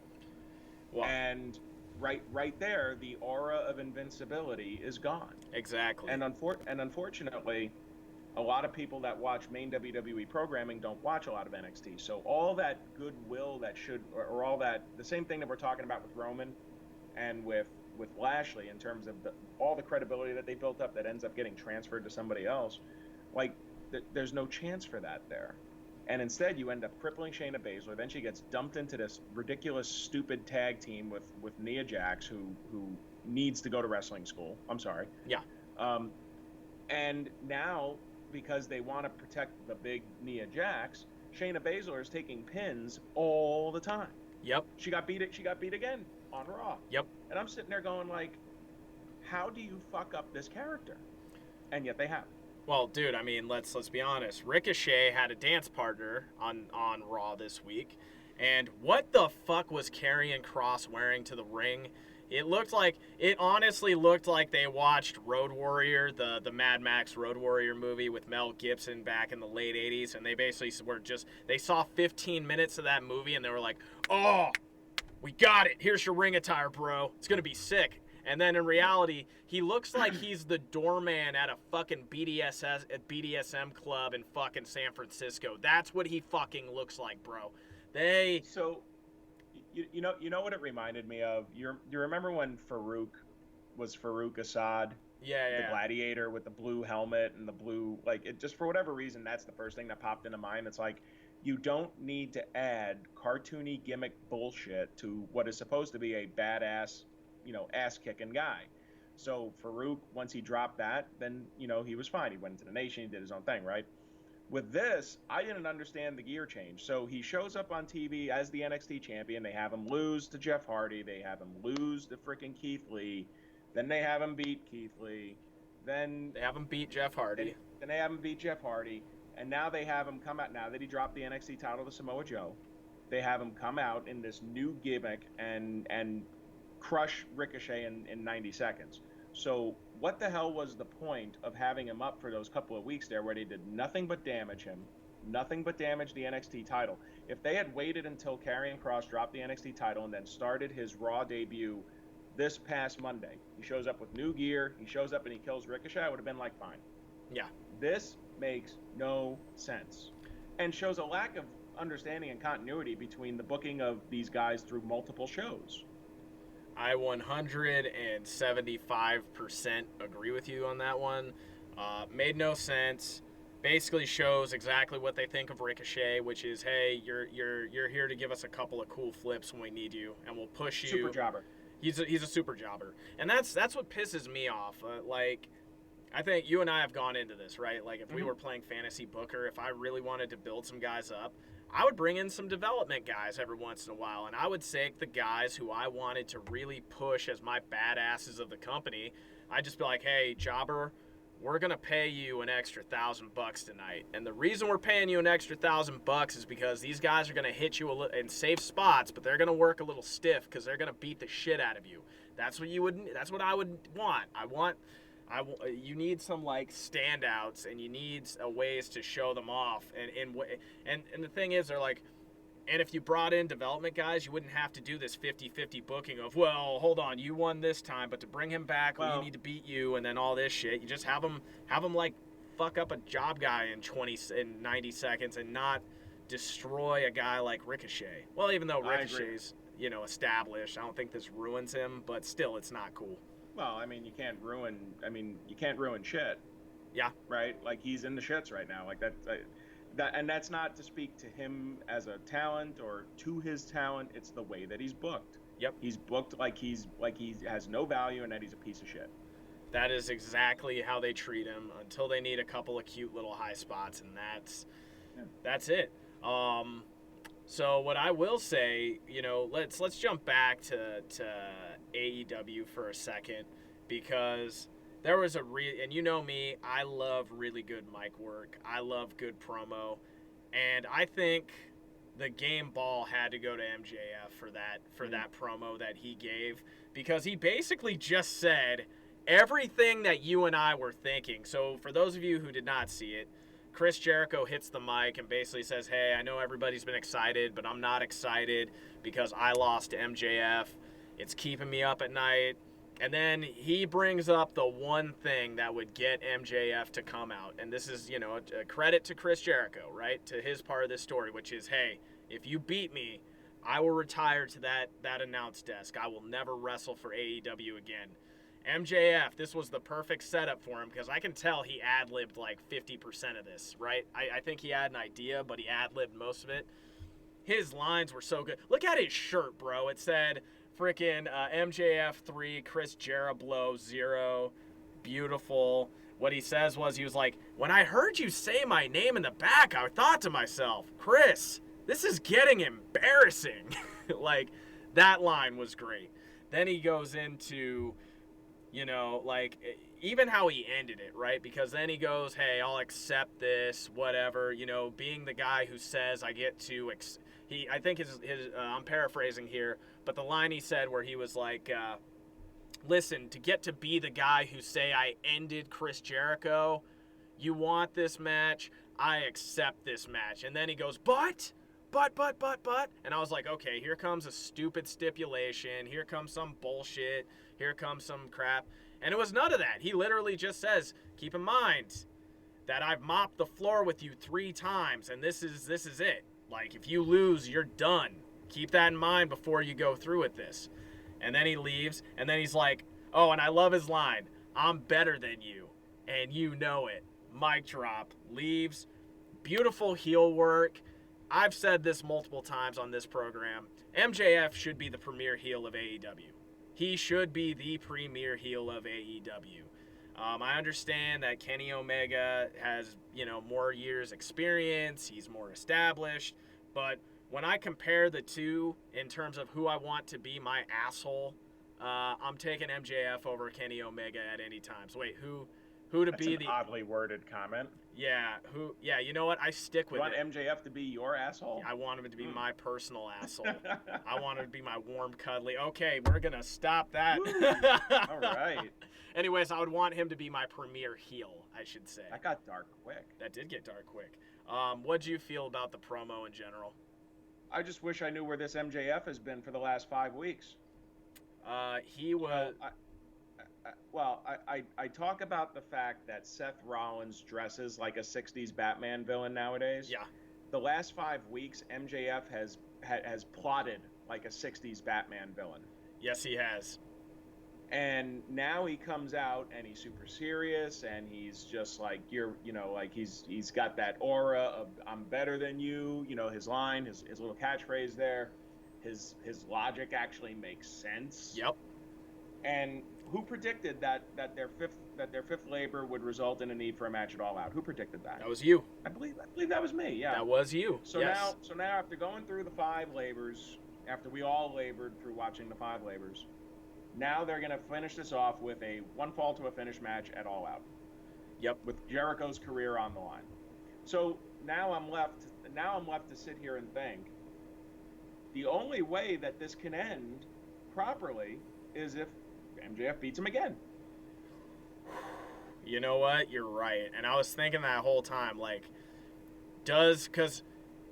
Wow.
And right there, the aura of invincibility is gone.
Exactly.
And unfortunately, a lot of people that watch main WWE programming don't watch a lot of NXT. So all that goodwill that or all that, the same thing that we're talking about with Roman and with Lashley, in terms of all the credibility that they built up that ends up getting transferred to somebody else. Like, there's no chance for that there. And instead, you end up crippling Shayna Baszler. Then she gets dumped into this ridiculous, stupid tag team with Nia Jax, who needs to go to wrestling school. I'm sorry.
Yeah.
And now, because they want to protect the big Nia Jax, Shayna Baszler is taking pins all the time.
Yep.
She got beat again on Raw.
Yep.
And I'm sitting there going like, how do you fuck up this character? And yet they have.
Well, dude, I mean, let's be honest. Ricochet had a dance partner on Raw this week, and what the fuck was Karrion Kross wearing to the ring? It honestly looked like they watched Road Warrior, the Mad Max Road Warrior movie with Mel Gibson back in the late 80s, and they basically they saw 15 minutes of that movie, and they were like, oh, we got it. Here's your ring attire, bro. It's going to be sick. And then in reality, he looks like he's the doorman at a fucking BDSM club in fucking San Francisco. That's what he fucking looks like, bro.
So, you know what it reminded me of? You remember when Farouk was Farouk Assad?
Yeah.
The gladiator with the blue helmet and the blue, like, it just for whatever reason, that's the first thing that popped into mind. It's like, you don't need to add cartoony gimmick bullshit to what is supposed to be a badass, ass-kicking guy. So Farouk, once he dropped that, then, he was fine. He went into the Nation, he did his own thing, right? With this, I didn't understand the gear change. So he shows up on TV as the NXT champion. They have him lose to Jeff Hardy. They have him lose to freaking Keith Lee. Then they have him beat Keith Lee. Then
they have him beat Jeff Hardy.
Then they have him beat Jeff Hardy. And now they have him come out, now that he dropped the NXT title to Samoa Joe, they have him come out in this new gimmick and crush Ricochet in 90 seconds. So what the hell was the point of having him up for those couple of weeks there where they did nothing but damage him, nothing but damage the NXT title? If they had waited until Karrion Kross dropped the NXT title and then started his Raw debut this past Monday, he shows up with new gear, he shows up and he kills Ricochet, I would have been like, fine.
Yeah.
This makes no sense and shows a lack of understanding and continuity between the booking of these guys through multiple shows.
I 175% agree with you on that one. Made no sense. Basically shows exactly what they think of Ricochet, which is, hey, you're here to give us a couple of cool flips when we need you, and we'll push you.
Super jobber.
He's a super jobber, and that's what pisses me off. I think you and I have gone into this, right? Like, if we were playing Fantasy Booker, if I really wanted to build some guys up, I would bring in some development guys every once in a while, and I would take the guys who I wanted to really push as my badasses of the company. I'd just be like, hey, jobber, we're going to pay you an extra $1,000 tonight. And the reason we're paying you an extra $1,000 is because these guys are going to hit you in safe spots, but they're going to work a little stiff because they're going to beat the shit out of you. That's what I would want. You need some like standouts, and you need ways to show them off. And the thing is, they're like, and if you brought in development guys, you wouldn't have to do this 50-50 booking of, well, hold on, you won this time, but to bring him back, we need to beat you, and then all this shit. You just have him like fuck up a job guy in 90 seconds and not destroy a guy like Ricochet. Well, even though Ricochet's established, I don't think this ruins him, but still, it's not cool.
Well, I mean, you can't ruin shit.
Yeah.
Right? Like, he's in the shits right now. Like, and that's not to speak to him as a talent or to his talent. It's the way that he's booked.
Yep.
He's booked like he has no value and that he's a piece of shit.
That is exactly how they treat him until they need a couple of cute little high spots, and that's it. So what I will say, let's jump back to AEW for a second, because there was and you know me, I love really good mic work. I love good promo, and I think the game ball had to go to MJF for that promo that he gave, because he basically just said everything that you and I were thinking. So for those of you who did not see it, Chris Jericho hits the mic and basically says, hey, I know everybody's been excited, but I'm not excited because I lost to MJF. It's keeping me up at night. And then he brings up the one thing that would get MJF to come out. And this is, a credit to Chris Jericho, right? To his part of this story, which is, hey, if you beat me, I will retire to that announce desk. I will never wrestle for AEW again. MJF, this was the perfect setup for him because I can tell he ad-libbed like 50% of this, right? I think he had an idea, but he ad-libbed most of it. His lines were so good. Look at his shirt, bro. It said freaking MJF 3, Chris Jericho 0. Beautiful. What he says was, he was like, when I heard you say my name in the back, I thought to myself, Chris, this is getting embarrassing. Like, that line was great. Then he goes into, you know, like, even how he ended it, right? Because then he goes, hey, I'll accept this, whatever, you know, being the guy who says I get to, I think I'm paraphrasing here, but the line he said where he was like, listen, to get to be the guy who say I ended Chris Jericho, you want this match, I accept this match. And then he goes, but, and I was like, okay, here comes a stupid stipulation, here comes some bullshit, here comes some crap. And it was none of that. He literally just says, keep in mind that I've mopped the floor with you 3 times, and this is it. Like, if you lose, you're done. Keep that in mind before you go through with this. And then he leaves, and then he's like, oh, and I love his line, I'm better than you, and you know it. Mic drop. Leaves. Beautiful heel work. I've said this multiple times on this program. MJF should be the premier heel of AEW. He should be the premier heel of AEW. I understand that Kenny Omega has, you know, more years experience. He's more established. But when I compare the two in terms of who I want to be my asshole, I'm taking MJF over Kenny Omega at any time. So wait, who to
That's
be
an oddly worded comment.
Yeah, yeah, you know what? I stick with it.
You want MJF to be your asshole?
I want him to be my personal asshole. I want him to be my warm, cuddly. Okay, we're going to stop that.
All right.
Anyways, I would want him to be my premier heel, I should say.
That got dark quick.
That did get dark quick. What'd you feel about the promo in general?
I just wish I knew where this MJF has been for the last 5 weeks.
He was...
I talk about the fact that Seth Rollins dresses like a 60s Batman villain nowadays.
Yeah.
The last 5 weeks, MJF has plotted like a 60s Batman villain.
Yes, he has.
And now he comes out and he's super serious and he's just like, he's got that aura of I'm better than you. You know, his line, his little catchphrase there, his logic actually makes sense.
Yep.
And who predicted that their fifth labor would result in a need for a match at All Out? Who predicted that?
That was you.
I believe that was me. Yeah.
That was you.
So
yes.
now after going through the 5 labors, after we all labored through watching the 5 labors, now they're gonna finish this off with a 1 fall to a finish match at All Out.
Yep.
With Jericho's career on the line. So now I'm left to sit here and think the only way that this can end properly is if MJF beats him again.
You know what? You're right. And I was thinking that whole time, like, because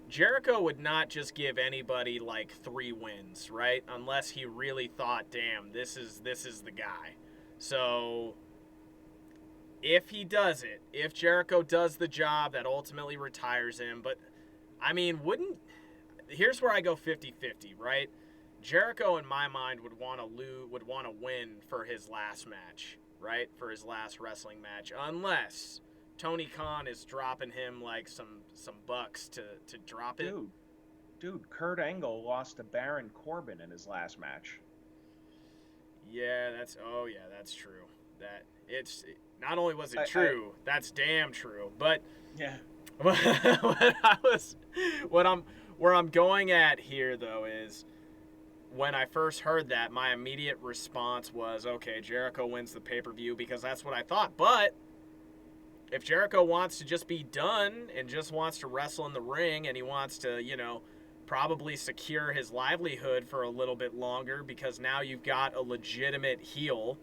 Jericho would not just give anybody like 3 wins, right? Unless he really thought, damn, this is the guy. So if he does it, if Jericho does the job that ultimately retires him, but I mean, here's where I go 50-50, right? Jericho, in my mind, would want to win for his last match, right? For his last wrestling match, unless Tony Khan is dropping him like some bucks to drop it.
Dude, Kurt Angle lost to Baron Corbin in his last match.
Yeah, that's true. That not only was it true, that's damn true. But
yeah,
where I'm going at here though is, when I first heard that, my immediate response was, okay, Jericho wins the pay-per-view, because that's what I thought. But if Jericho wants to just be done and just wants to wrestle in the ring, and he wants to, you know, probably secure his livelihood for a little bit longer, because now you've got a legitimate heel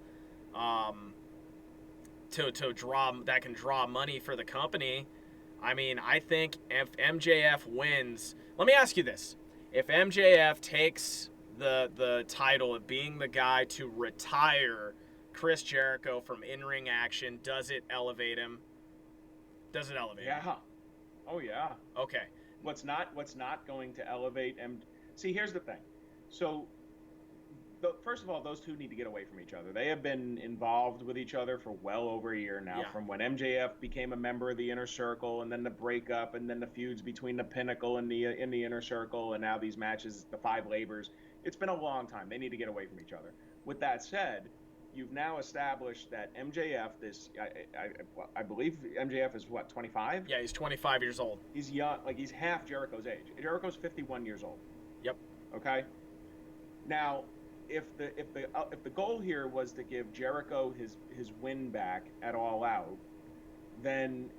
that can draw money for the company. I mean, I think if MJF wins, let me ask you this. If MJF takes the title of being the guy to retire Chris Jericho from in-ring action, does it elevate him? Does it elevate him?
Yeah. Oh yeah.
Okay.
What's not going to elevate him? See, here's the thing. So first of all, those two need to get away from each other. They have been involved with each other for well over a year now,
Yeah.
from when MJF became a member of the Inner Circle, and then the breakup, and then the feuds between the Pinnacle and the in the Inner Circle, and now these matches, the Five Labors. It's been a long time. They need to get away from each other. With that said, you've now established that MJF, I believe MJF is what, 25?
Yeah, he's 25 years old.
He's young, like he's half Jericho's age. Jericho's 51 years old.
Yep.
Okay. Now, if the goal here was to give Jericho his win back at All Out, then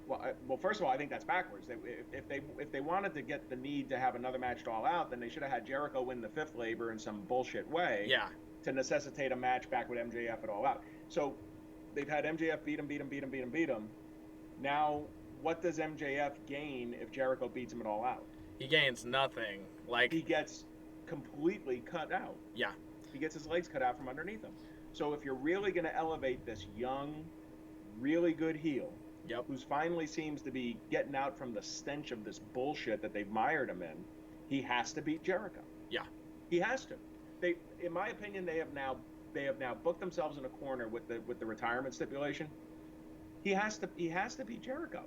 well, first of all, I think that's backwards. If they wanted to get the need to have another match at All Out, then they should have had Jericho win the fifth labor in some bullshit way.
Yeah.
To necessitate a match back with MJF at All Out. So they've had MJF beat him. Now, what does MJF gain if Jericho beats him at All Out?
He gains nothing. Like,
he gets completely cut out.
Yeah.
He gets his legs cut out from underneath him. So if you're really going to elevate this young, really good heel,
yep,
who's finally seems to be getting out from the stench of this bullshit that they've mired him in, he has to beat Jericho.
Yeah.
He has to. In my opinion, they have now booked themselves in a corner with the retirement stipulation. He has to beat Jericho.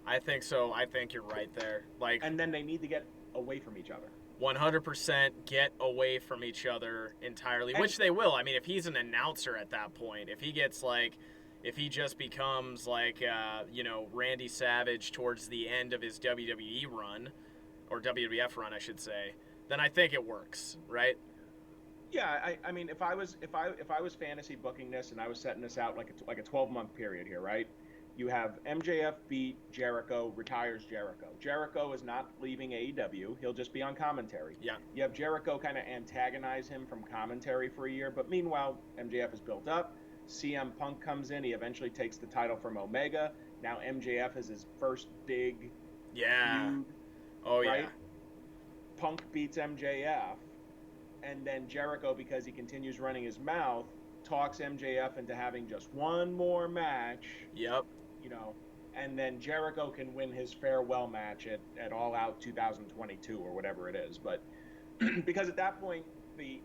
I think so. I think you're right there. Like,
and then they need to get away from each other.
100% get away from each other entirely, which they will. I mean, if he's an announcer at that point, if he gets like, if he just becomes like, Randy Savage towards the end of his WWE run, or WWF run, I should say, then I think it works, right?
Yeah, I mean, if I was fantasy booking this and I was setting this out like a 12-month period here, right? You have MJF beat Jericho, retires Jericho. Jericho is not leaving AEW. He'll just be on commentary.
Yeah.
You have Jericho kind of antagonize him from commentary for a year, but meanwhile, MJF is built up. CM Punk comes in. He eventually takes the title from Omega. Now MJF is his first big feud.
Oh,
right?
yeah.
Punk beats MJF, and then Jericho, because he continues running his mouth, talks MJF into having just one more match.
Yep.
And then Jericho can win his farewell match at All Out 2022 or whatever it is. But because at that point, the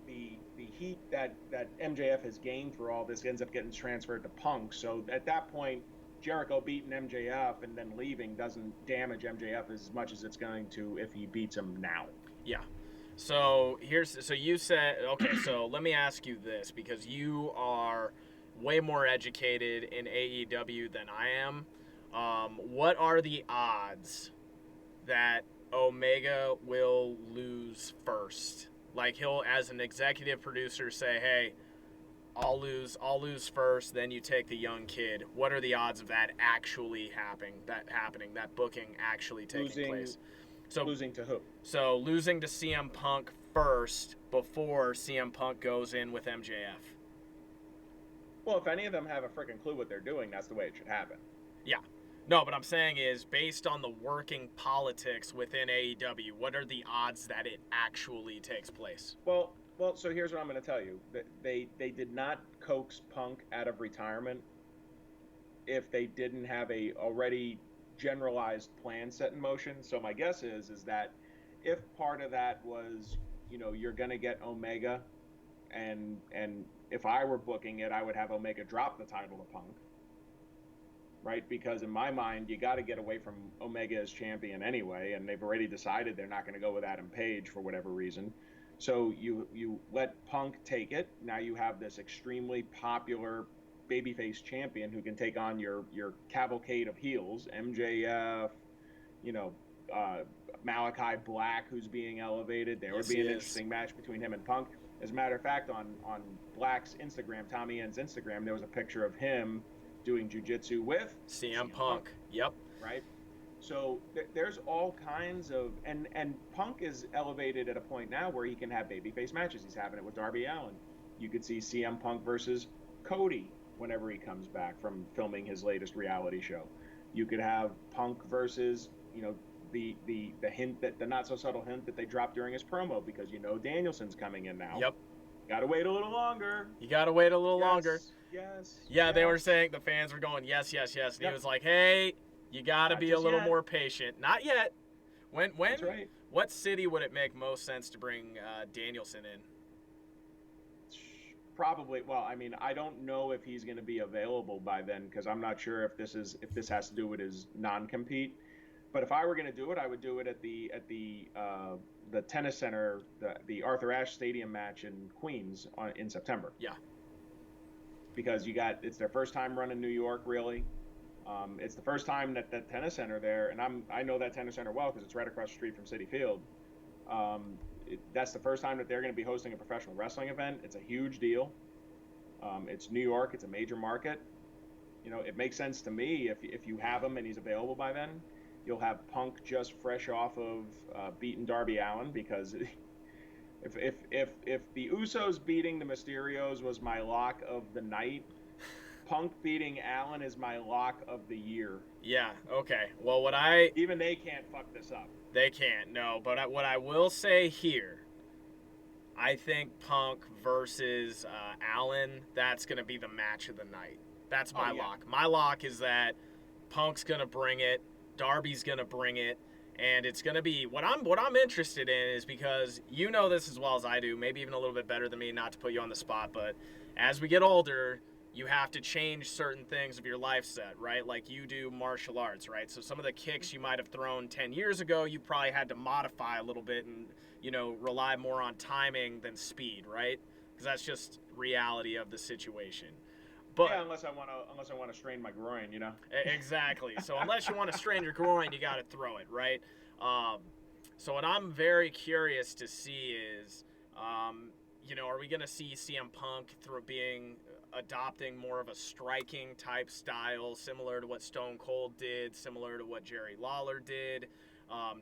heat that MJF has gained through all this ends up getting transferred to Punk. So at that point, Jericho beating MJF and then leaving doesn't damage MJF as much as it's going to if he beats him now.
Yeah. So you said, okay, so let me ask you this, because you are way more educated in AEW than I am. What are the odds that Omega will lose first? Like, he'll, as an executive producer, say, hey, I'll lose first, then you take the young kid. What are the odds of that actually happening, that booking actually taking place? So
losing to who?
So losing to CM Punk first before CM Punk goes in with MJF.
Well, if any of them have a freaking clue what they're doing, that's the way it should happen.
Yeah. No, but I'm saying is, based on the working politics within AEW, what are the odds that it actually takes place?
Well, so here's what I'm going to tell you. They did not coax Punk out of retirement if they didn't have a already generalized plan set in motion. So my guess is that if part of that was, you're going to get Omega, and if I were booking it, I would have Omega drop the title to Punk, right? Because in my mind, you got to get away from Omega as champion anyway, and they've already decided they're not going to go with Adam Page for whatever reason. So you let Punk take it. Now you have this extremely popular babyface champion who can take on your cavalcade of heels, MJF, Malachi Black, who's being elevated. There would be an interesting match between him and Punk. As a matter of fact, on Black's Instagram, Tommy N's Instagram, there was a picture of him doing jiu-jitsu with
CM Punk. Yep.
Right? So there's all kinds of... And Punk is elevated at a point now where he can have babyface matches. He's having it with Darby Allin. You could see CM Punk versus Cody whenever he comes back from filming his latest reality show. You could have Punk versus, the hint, that the not so subtle hint that they dropped during his promo, because Danielson's coming in now.
Yep.
Gotta wait a little longer.
You gotta wait a little longer.
Yes.
Yeah, yes. They were saying, the fans were going, yes. And he was like, hey, you gotta be a little more patient. Not yet. When
That's right.
What city would it make most sense to bring Danielson in?
Probably. Well, I mean, I don't know if he's going to be available by then because I'm not sure if this has to do with his non-compete. But if I were going to do it, I would do it at the tennis center, the Arthur Ashe Stadium match in Queens in September.
Yeah.
Because it's their first time running New York, really. It's the first time that tennis center there, and I know that tennis center well because it's right across the street from Citi Field. That's the first time that they're going to be hosting a professional wrestling event. It's a huge deal. It's New York. It's a major market. It makes sense to me if you have him and he's available by then. You'll have Punk just fresh off of beating Darby Allin, because if the Usos beating the Mysterios was my lock of the night, Punk beating Allin is my lock of the year.
Yeah. Okay. Well,
even they can't fuck this up.
They can't, no. But what I will say here, I think Punk versus Allin, that's going to be the match of the night. That's my lock. My lock is that Punk's going to bring it, Darby's going to bring it, and it's going to be what I'm interested in is, because you know this as well as I do, maybe even a little bit better than me, not to put you on the spot, but as we get older, you have to change certain things of your life set, right? Like you do martial arts, right? So some of the kicks you might have thrown 10 years ago, you probably had to modify a little bit and, rely more on timing than speed, right? Because that's just reality of the situation. But
yeah, unless I want to strain my groin,
Exactly. So unless you want to strain your groin, you got to throw it, right? So what I'm very curious to see is, are we going to see CM Punk adopting more of a striking type style, similar to what Stone Cold did, similar to what Jerry Lawler did,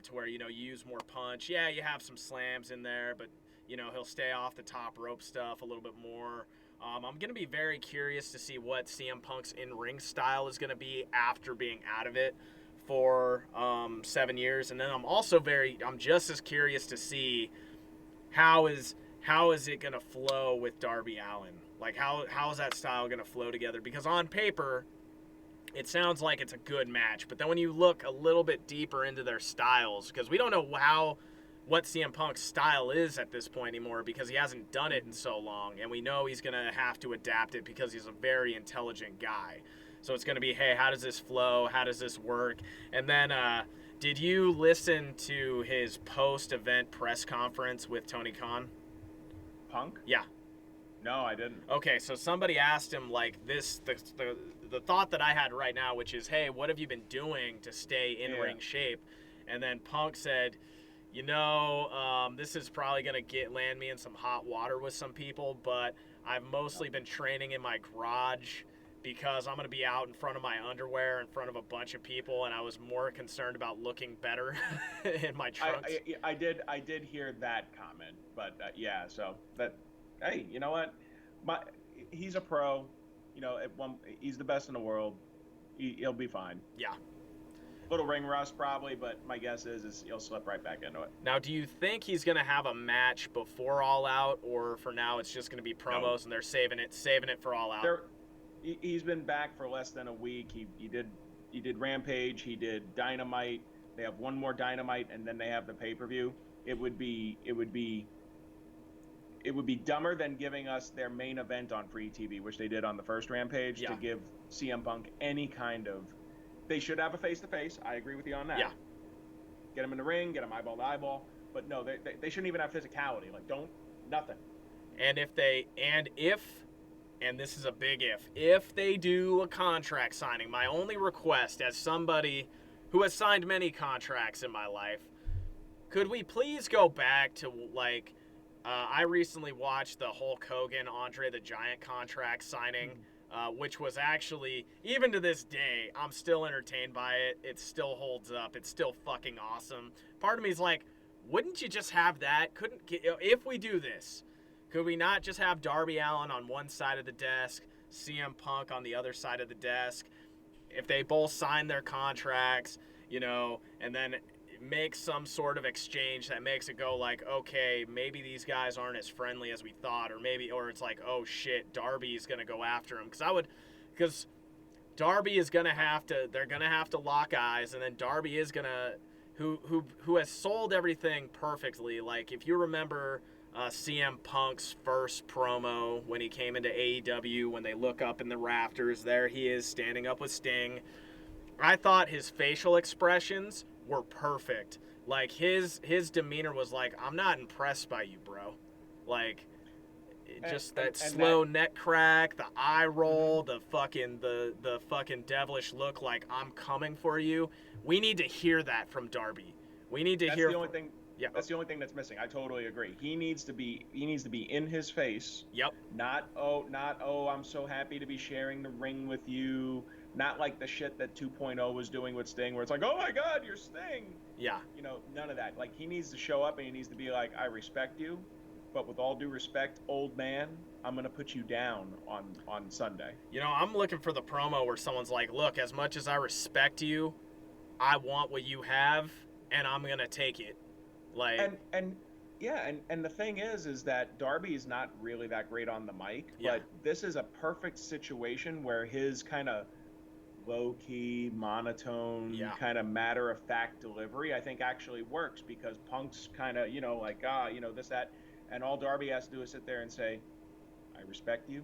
to where, you use more punch. Yeah, you have some slams in there, but, he'll stay off the top rope stuff a little bit more. I'm going to be very curious to see what CM Punk's in-ring style is going to be after being out of it for 7 years. And then I'm just as curious to see how is it going to flow with Darby Allin? Like, how is that style going to flow together? Because on paper, it sounds like it's a good match. But then when you look a little bit deeper into their styles, because we don't know what CM Punk's style is at this point anymore, because he hasn't done it in so long. And we know he's going to have to adapt it because he's a very intelligent guy. So it's going to be, hey, how does this flow? How does this work? And then did you listen to his post-event press conference with Tony Khan?
Punk?
Yeah.
No, I didn't.
Okay, so somebody asked him, like, the thought that I had right now, which is, hey, what have you been doing to stay in ring shape? And then Punk said, this is probably going to land me in some hot water with some people, but I've mostly been training in my garage because I'm going to be out in front of my underwear in front of a bunch of people, and I was more concerned about looking better in my trunks.
I did hear that comment, but so that, hey, you know what? He's a pro. He's the best in the world. He'll be fine.
Yeah.
Little ring rust probably, but my guess is he'll slip right back into it.
Now, do you think he's going to have a match before All Out, or for now it's just going to be promos and they're saving it for All Out?
He's been back for less than a week. He did Rampage. He did Dynamite. They have one more Dynamite, and then they have the pay-per-view. It would be dumber than giving us their main event on free TV, which they did on the first Rampage, to give CM Punk any kind of. They should have a face-to-face. I agree with you on that.
Yeah.
Get him in the ring, get him eyeball to eyeball. But no, they shouldn't even have physicality. Like, nothing.
And this is a big if they do a contract signing, my only request as somebody who has signed many contracts in my life, could we please go back to, like, I recently watched the Hulk Hogan, Andre the Giant contract signing, which was actually, even to this day, I'm still entertained by it. It still holds up. It's still fucking awesome. Part of me is like, wouldn't you just have that? If we do this, could we not just have Darby Allin on one side of the desk, CM Punk on the other side of the desk? If they both sign their contracts, and then make some sort of exchange that makes it go like, okay, maybe these guys aren't as friendly as we thought, or it's like, oh shit, Darby's gonna go after him, because Darby is gonna have to, they're gonna have to lock eyes, and then Darby is gonna, who has sold everything perfectly. Like if you remember CM Punk's first promo when he came into AEW, when they look up in the rafters, there he is standing up with Sting. I thought his facial expressions were perfect. Like his demeanor was like, I'm not impressed by you, bro. Like just that slow neck crack, the eye roll, the fucking devilish look like I'm coming for you. We need to hear that from Darby. We need to hear.
That's the only thing. Yeah. That's the only thing that's missing. I totally agree. He needs to be in his face.
Yep.
Not I'm so happy to be sharing the ring with you. Not like the shit that 2.0 was doing with Sting, where it's like, oh my God, you're Sting.
Yeah.
None of that. Like he needs to show up and he needs to be like, I respect you, but with all due respect, old man, I'm gonna put you down on Sunday.
I'm looking for the promo where someone's like, look, as much as I respect you, I want what you have, and I'm gonna take it. Like
and the thing is that Darby is not really that great on the mic, but this is a perfect situation where his kind of low-key, monotone, kind of matter-of-fact delivery, I think actually works because Punk's kind of, this, that, and all Darby has to do is sit there and say, I respect you,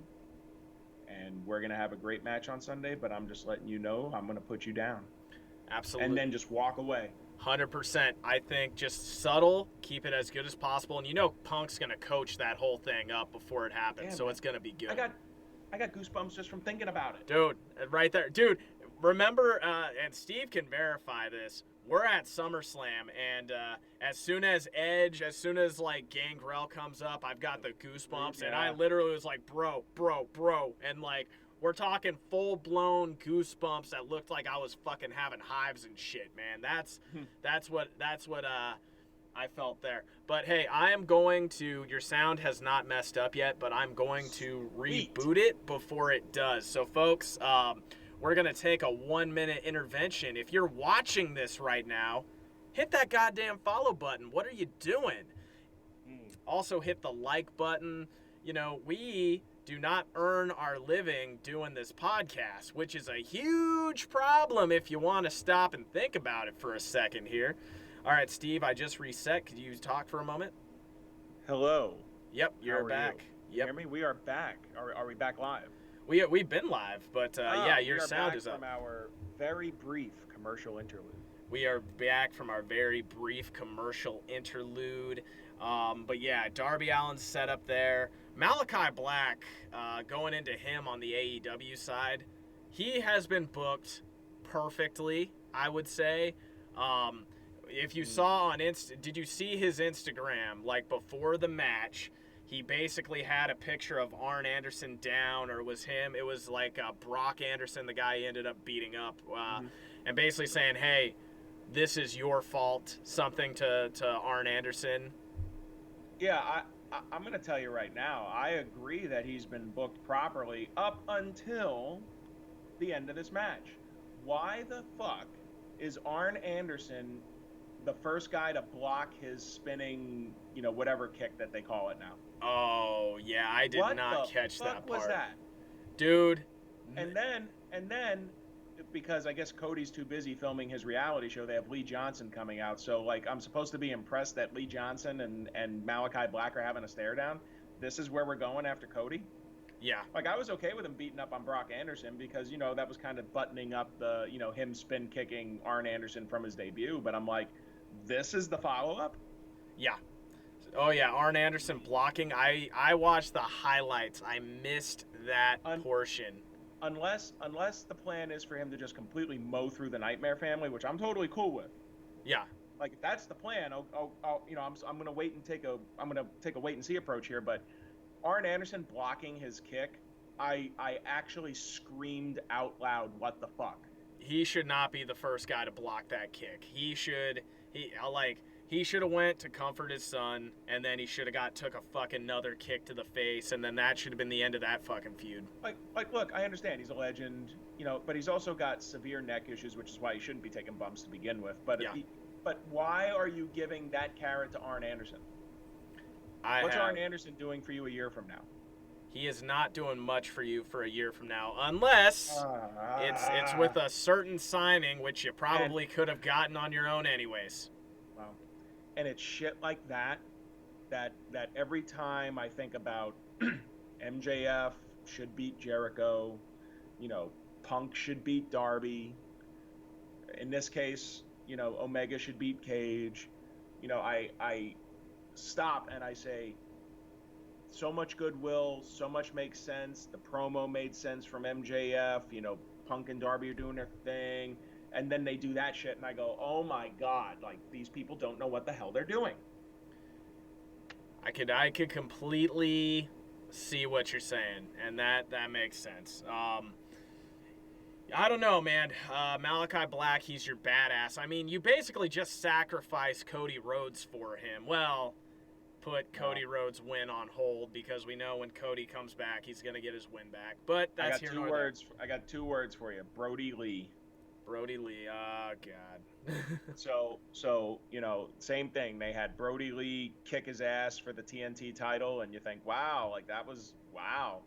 and we're going to have a great match on Sunday, but I'm just letting you know I'm going to put you down.
Absolutely.
And then just walk away.
100%. I think just subtle, keep it as good as possible, and Punk's going to coach that whole thing up before it happens, so it's going to be good.
I got goosebumps just from thinking about it.
Dude, right there. Dude, remember, and Steve can verify this, we're at SummerSlam, and as soon as like Gangrel comes up, I've got the goosebumps, and I literally was like, bro, and like, we're talking full-blown goosebumps that looked like I was fucking having hives and shit, man. That's what I felt there. But hey, I am going to, your sound has not messed up yet, but I'm going to reboot it before it does. So folks, we're going to take a 1-minute intervention. If you're watching this right now, hit that goddamn follow button. What are you doing? Also hit the like button. We do not earn our living doing this podcast, which is a huge problem if you want to stop and think about it for a second here. All right, Steve, I just reset. Could you talk for a moment?
Hello.
Yep, you're back.
You hear me? We are back. Are we back live?
We've been live, but your sound is up.
From our very brief commercial interlude.
We are back from our very brief commercial interlude. But yeah, Darby Allin's set up there. Malachi Black, going into him on the AEW side, he has been booked perfectly, I would say. If you saw on did you see his Instagram, like before the match, he basically had a picture of Arn Anderson down, or it was him, it was like Brock Anderson, the guy he ended up beating up, and basically saying, hey, this is your fault, something to Arn Anderson.
Yeah, I'm going to tell you right now, I agree that he's been booked properly up until the end of this match. Why the fuck is Arn Anderson the first guy to block his spinning, whatever kick that they call it now?
Oh, yeah, I did not catch that part.
What was that?
Dude.
And then, because I guess Cody's too busy filming his reality show, they have Lee Johnson coming out. So, like, I'm supposed to be impressed that Lee Johnson and Malachi Black are having a stare down. This is where we're going after Cody?
Yeah.
Like, I was okay with him beating up on Brock Anderson because, that was kind of buttoning up the, him spin kicking Arn Anderson from his debut. But I'm like, this is the follow-up?
Yeah. Oh, yeah, Arn Anderson blocking. I watched the highlights. I missed that portion.
Unless the plan is for him to just completely mow through the Nightmare Family, which I'm totally cool with.
Yeah.
Like, if that's the plan, I'm gonna wait and take a wait and see approach here. But Arn Anderson blocking his kick, I actually screamed out loud, "What the fuck?"
He should not be the first guy to block that kick. He should have went to comfort his son, and then he should have took a fucking another kick to the face, and then that should have been the end of that fucking feud.
Like, look, I understand he's a legend, but he's also got severe neck issues, which is why he shouldn't be taking bumps to begin with. But but why are you giving that carrot to Arn Anderson? What's Arn Anderson doing for you a year from now?
he is not doing much for you for a year from now, unless it's with a certain signing, which you probably could have gotten on your own anyways.
Well, and it's shit like that that every time I think about MJF should beat Jericho, Punk should beat Darby. In this case, Omega should beat Cage. I stop and I say, so much goodwill, so much makes sense. The promo made sense from MJF. Punk and Darby are doing their thing, and then they do that shit, and I go, oh my god, like these people don't know what the hell they're doing.
I could completely see what you're saying, and that makes sense. I don't know, man. Malachi Black, he's your badass. I mean, you basically just sacrificed Cody Rhodes for him. Well, put Cody Rhodes' win on hold because we know when Cody comes back, he's gonna get his win back. But that's here nor there.
I got 2 words for you: Brody Lee.
Brody Lee. Oh God.
So same thing. They had Brody Lee kick his ass for the TNT title, and you think, wow, like that was wow.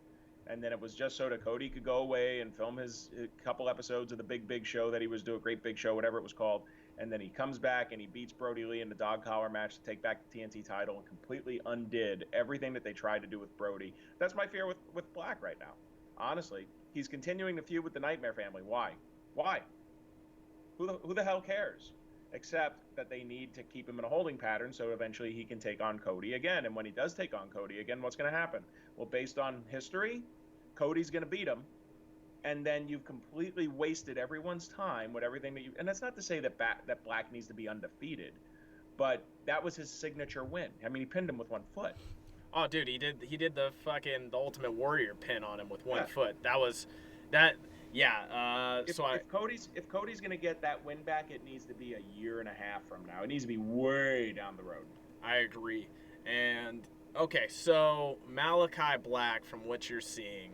And then it was just so that Cody could go away and film his couple episodes of the big show that he was doing, Great Big Show, whatever it was called. And then he comes back and he beats Brody Lee in the dog collar match to take back the TNT title and completely undid everything that they tried to do with Brody. That's my fear with Black right now. Honestly, he's continuing to feud with the Nightmare family. Why? Who the hell cares? Except that they need to keep him in a holding pattern so eventually he can take on Cody again. And when he does take on Cody again, what's going to happen? Well, based on history, Cody's going to beat him. And then you've completely wasted everyone's time with everything that you... And that's not to say that that Black needs to be undefeated, but that was his signature win. I mean, he pinned him with 1 foot.
Oh, dude, he did the Ultimate Warrior pin on him with 1 foot. That was... that... Yeah,
if Cody's gonna get that win back, it needs to be a year and a half from now. It needs to be way down the road.
I agree. And okay, so Malachi Black, from what you're seeing,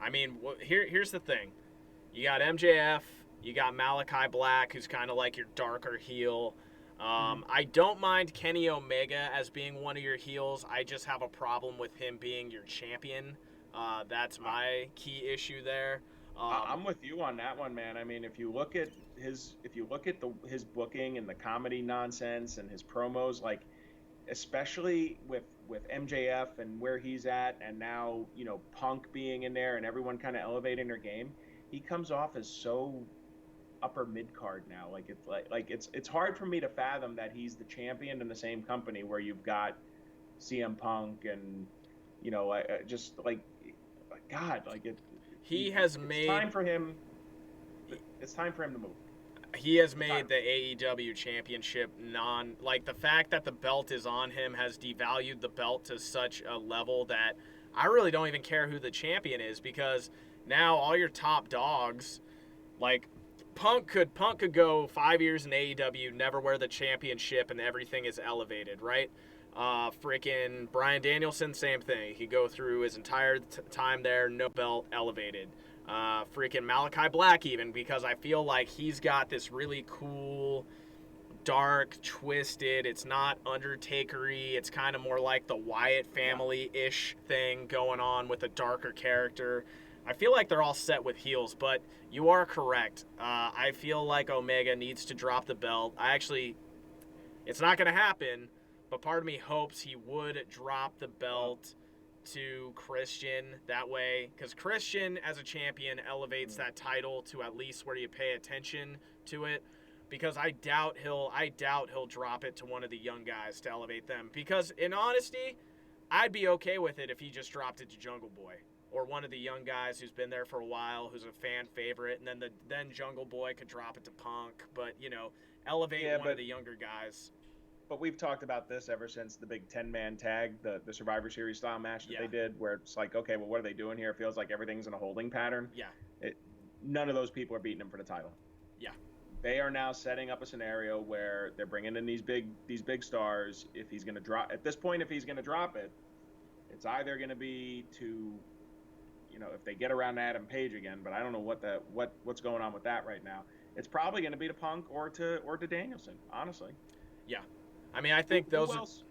I mean, here's the thing: you got MJF, you got Malachi Black, who's kind of like your darker heel. I don't mind Kenny Omega as being one of your heels. I just have a problem with him being your champion. That's my key issue there.
I'm with you on that one, man. I mean, if you look at his booking and the comedy nonsense and his promos, like especially with MJF and where he's at, and now Punk being in there and everyone kind of elevating their game, he comes off as so upper mid card now. It's hard for me to fathom that he's the champion in the same company where you've got CM Punk and just like God, like it. It's time for him. It's time for him to move.
He has made the AEW championship the fact that the belt is on him has devalued the belt to such a level that I really don't even care who the champion is, because now all your top dogs, like Punk could go 5 years in AEW, never wear the championship, and everything is elevated, right? Freaking Bryan Danielson, same thing. He could go through his entire time there, no belt, elevated. Freaking Malachi Black even, because I feel like he's got this really cool, dark, twisted, it's not Undertaker-y, it's kind of more like the Wyatt family-ish thing going on with a darker character. I feel like they're all set with heels, but you are correct. I feel like Omega needs to drop the belt. It's not going to happen, but part of me hopes he would drop the belt to Christian that way, because Christian as a champion elevates that title to at least where you pay attention to it, because I doubt he'll drop it to one of the young guys to elevate them, because in honesty, I'd be okay with it if he just dropped it to Jungle Boy or one of the young guys who's been there for a while, who's a fan favorite, and then Jungle Boy could drop it to Punk, but elevate one of the younger guys.
But we've talked about this ever since the big 10-man tag, the Survivor Series style match that they did, where it's like, okay, well, what are they doing here? It feels like everything's in a holding pattern.
Yeah.
None of those people are beating him for the title.
Yeah.
They are now setting up a scenario where they're bringing in these big stars. If he's going to drop at this point, if he's going to drop it, it's either going to be to, if they get around to Adam Page again, but I don't know what's going on with that right now. It's probably going to be to Punk or to Danielson, honestly.
Yeah. I mean, I think those.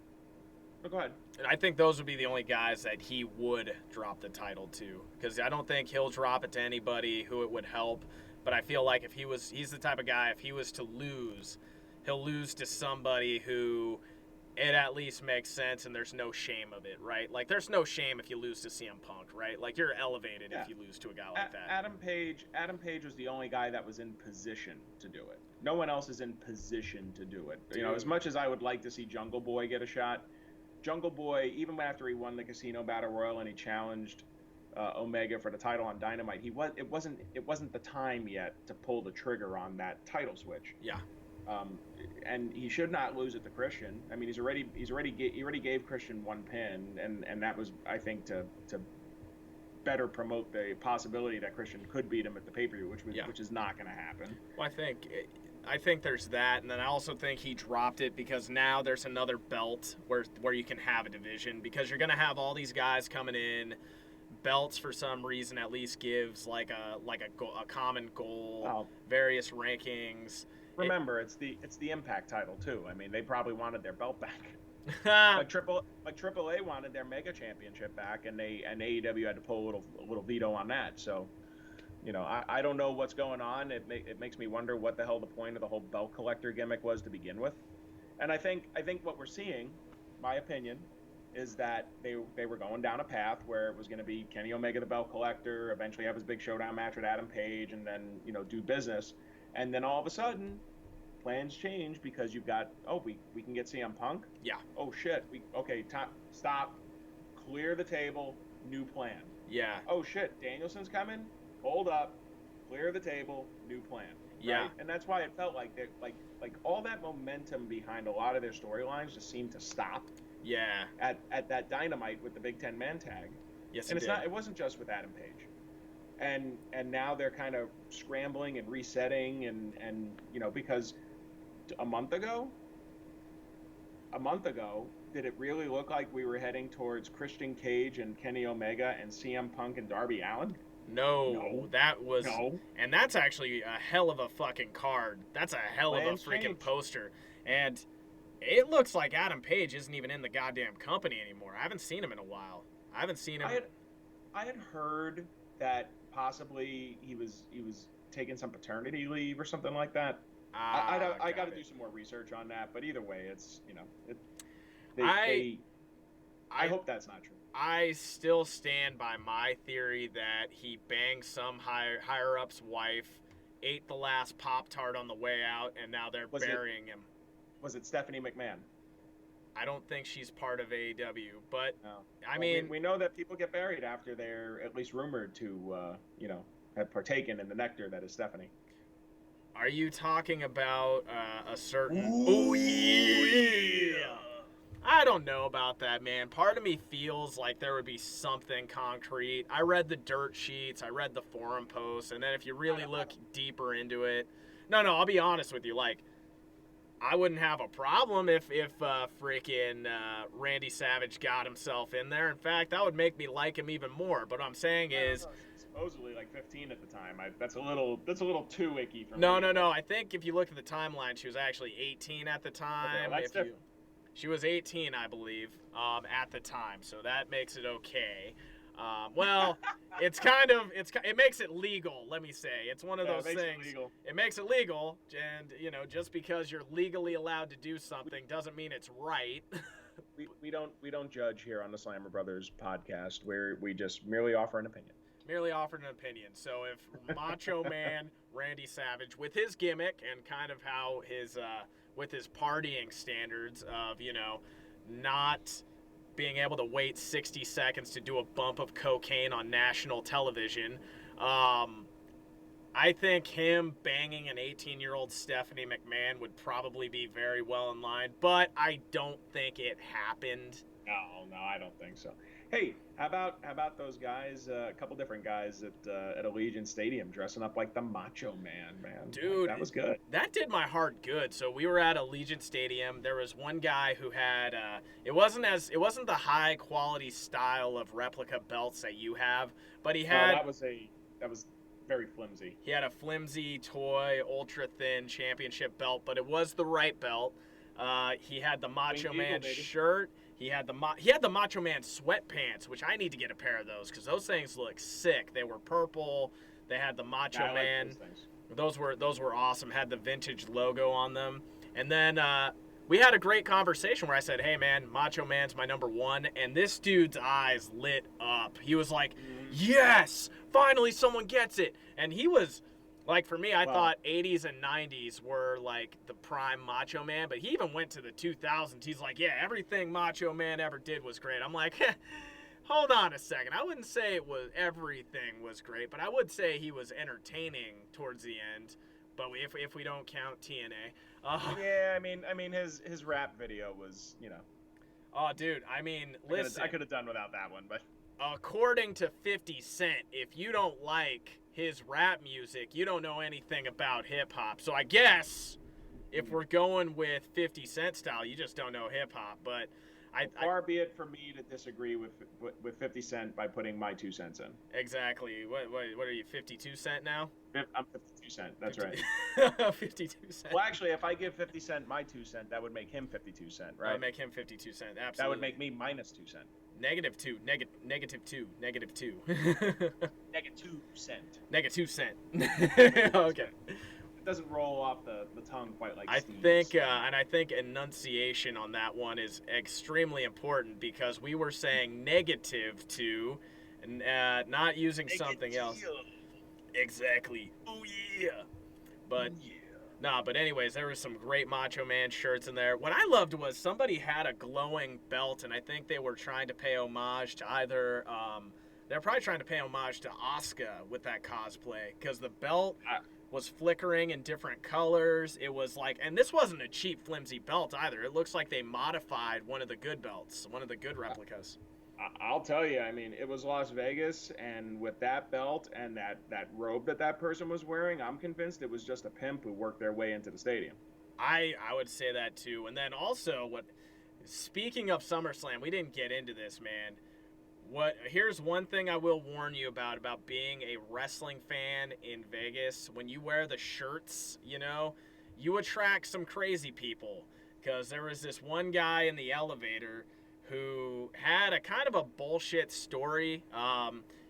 go ahead.
I think those would be the only guys that he would drop the title to, because I don't think he'll drop it to anybody who it would help. But I feel like he's the type of guy, if he was to lose, he'll lose to somebody who it at least makes sense and there's no shame of it, right? Like, there's no shame if you lose to CM Punk, right? Like, you're elevated if you lose to a guy like that.
Adam Page was the only guy that was in position to do it. No one else is in position to do it. Dude. You know, as much as I would like to see Jungle Boy get a shot, Jungle Boy, even after he won the Casino Battle Royal and he challenged Omega for the title on Dynamite, it wasn't the time yet to pull the trigger on that title switch.
Yeah.
And he should not lose it to Christian. I mean, he already gave Christian one pin, and that was, I think, to better promote the possibility that Christian could beat him at the pay-per-view, which is not going to happen.
Well, I think there's that, and then I also think he dropped it because now there's another belt where you can have a division, because you're going to have all these guys coming in. Belts, for some reason, at least gives like a common goal, various rankings.
Remember, it's the Impact title too. I mean, they probably wanted their belt back. like AAA wanted their Mega Championship back, and AEW had to pull a little veto on that. So, you know, I don't know what's going on. It makes me wonder what the hell the point of the whole belt collector gimmick was to begin with. And I think what we're seeing, my opinion, is that they were going down a path where it was going to be Kenny Omega the belt collector, eventually have his big showdown match with Adam Page, and then, you know, do business. And then all of a sudden, plans change because you've got, we can get CM Punk?
Yeah.
Oh, shit. Stop. Clear the table. New plan.
Yeah.
Oh, shit. Danielson's coming? Hold up. Clear the table. New plan.
Yeah.
Right? And that's why it felt like all that momentum behind a lot of their storylines just seemed to stop.
Yeah.
At that Dynamite with the Big Ten man tag.
Yes,
and it wasn't just with Adam Page. And now they're kind of scrambling and resetting and you know, because a month ago, did it really look like we were heading towards Christian Cage and Kenny Omega and CM Punk and Darby Allin?
No, that was and that's actually a hell of a fucking card. That's a hell of a freaking poster. And it looks like Adam Page isn't even in the goddamn company anymore. I haven't seen him in a while. I haven't seen him.
I had heard that possibly he was taking some paternity leave or something like that. I got to do some more research on that. But either way, it's, you know, I hope that's not true.
I still stand by my theory that he banged some higher up's wife, ate the last Pop-Tart on the way out, and now they're burying him.
Was it Stephanie McMahon?
I don't think she's part of AEW, but no. I mean,
we know that people get buried after they're at least rumored to, you know, have partaken in the nectar that is Stephanie.
Are you talking about a certain?
Ooh, yeah.
I don't know about that, man. Part of me feels like there would be something concrete. I read the dirt sheets, I read the forum posts, and then if you really look deeper into it, no, I'll be honest with you, like, I wouldn't have a problem if freaking Randy Savage got himself in there. In fact, that would make me like him even more. But what I'm saying is,
supposedly like 15 at the time. That's a little too icky for me.
No. I think if you look at the timeline, she was actually 18 at the time.
Okay,
she was 18, I believe, at the time. So that makes it okay. Well, it makes it legal, let me say. It's one of those things. It makes it legal, and, you know, just because you're legally allowed to do something doesn't mean it's right.
we don't judge here on the Slammer Brothers podcast, where we just merely offer an opinion.
So if Macho Man Randy Savage, with his gimmick and kind of how his with his partying standards of, you know, not being able to wait 60 seconds to do a bump of cocaine on national television. I think him banging an 18-year-old Stephanie McMahon would probably be very well in line, but I don't think it happened.
No, I don't think so. Hey, how about those guys? A couple different guys at Allegiant Stadium dressing up like the Macho Man,
Dude,
that was good.
That did my heart good. So we were at Allegiant Stadium. There was one guy who had it wasn't the high quality style of replica belts that you have, but he had
that was very flimsy.
He had a flimsy toy, ultra thin championship belt, but it was the right belt. He had the Macho Man shirt. He had the Macho Man sweatpants, which I need to get a pair of those because those things look sick. They were purple. They had the Macho Man.
Like
Those were awesome. Had the vintage logo on them. And then we had a great conversation where I said, "Hey man, Macho Man's my number one," and this dude's eyes lit up. He was like, "Yes, finally someone gets it." And he was like, for me, I thought 80s and 90s were like the prime Macho Man, but he even went to the 2000s. He's like, "Yeah, everything Macho Man ever did was great." I'm like, hold on a second. I wouldn't say everything was great, but I would say he was entertaining towards the end. But if we don't count TNA,
yeah, I mean his rap video was, you know.
Oh, dude, I mean, listen.
I could have done without that one, but
according to 50 Cent, if you don't like his rap music, you don't know anything about hip hop. So I guess if we're going with 50 Cent style, you just don't know hip hop. But
far be it for me to disagree with 50 Cent by putting my 2 cents in.
Exactly. What are you, 52 Cent now?
I'm 52 Cent. That's 50,
right. 52 Cent.
Well, actually, if I give 50 Cent my 2 cent, that would make him 52 Cent, right?
That would make him 52 Cent. Absolutely.
That would make me minus 2 cent.
Negative 2. Negative 2. Negative 2.
Negative 2 cent.
Negative 2 cent. Okay.
It doesn't roll off the tongue quite like
I
Steve's.
think, and I think enunciation on that one is extremely important because we were saying negative 2, and not using something else. Exactly. Oh yeah. But nah. But anyways, there was some great Macho Man shirts in there. What I loved was somebody had a glowing belt, and I think they were trying to pay homage to either. They're probably trying to pay homage to Asuka with that cosplay because the belt was flickering in different colors. It was like, and this wasn't a cheap, flimsy belt either. It looks like they modified one of the good belts, one of the good replicas.
I'll tell you, I mean, it was Las Vegas, and with that belt and that robe that person was wearing, I'm convinced it was just a pimp who worked their way into the stadium.
I would say that too. And then also, speaking of SummerSlam, we didn't get into this, man. Here's one thing I will warn you about being a wrestling fan in Vegas. When you wear the shirts, you attract some crazy people. Because there was this one guy in the elevator who had a kind of a bullshit story.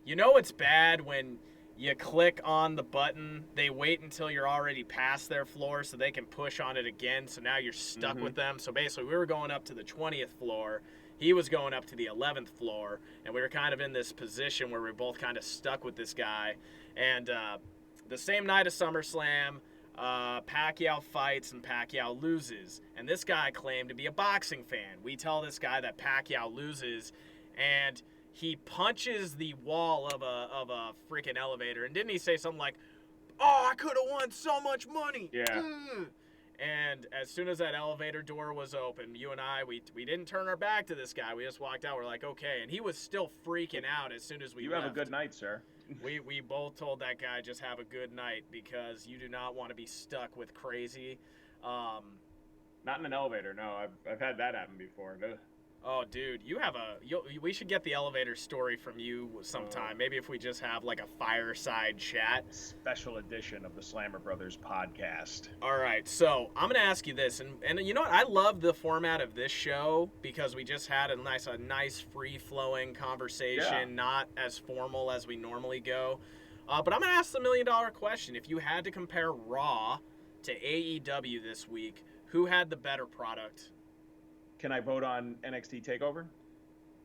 It's bad when you click on the button, they wait until you're already past their floor so they can push on it again, so now you're stuck with them. So basically, we were going up to the 20th floor. He was going up to the 11th floor, and we were kind of in this position where we were both kind of stuck with this guy. And the same night of SummerSlam, Pacquiao fights and Pacquiao loses. And this guy claimed to be a boxing fan. We tell this guy that Pacquiao loses, and he punches the wall of a freaking elevator. And didn't he say something like, "Oh, I could have won so much money"?
Yeah.
And as soon as that elevator door was open, you and I, we didn't turn our back to this guy. We just walked out. We're like, okay. And he was still freaking out as soon as we left.
You have a good night, sir.
We both told that guy, just have a good night, because you do not want to be stuck with crazy.
Not in an elevator, no. I've had that happen before. Ugh.
Oh, dude, we should get the elevator story from you sometime. Maybe if we just have like a fireside chat.
Special edition of the Slammer Brothers podcast.
All right, so I'm gonna ask you this, and you know what? I love the format of this show because we just had a nice free-flowing conversation, not as formal as we normally go. But I'm gonna ask the $1 million question: if you had to compare Raw to AEW this week, who had the better product?
Can I vote on NXT TakeOver?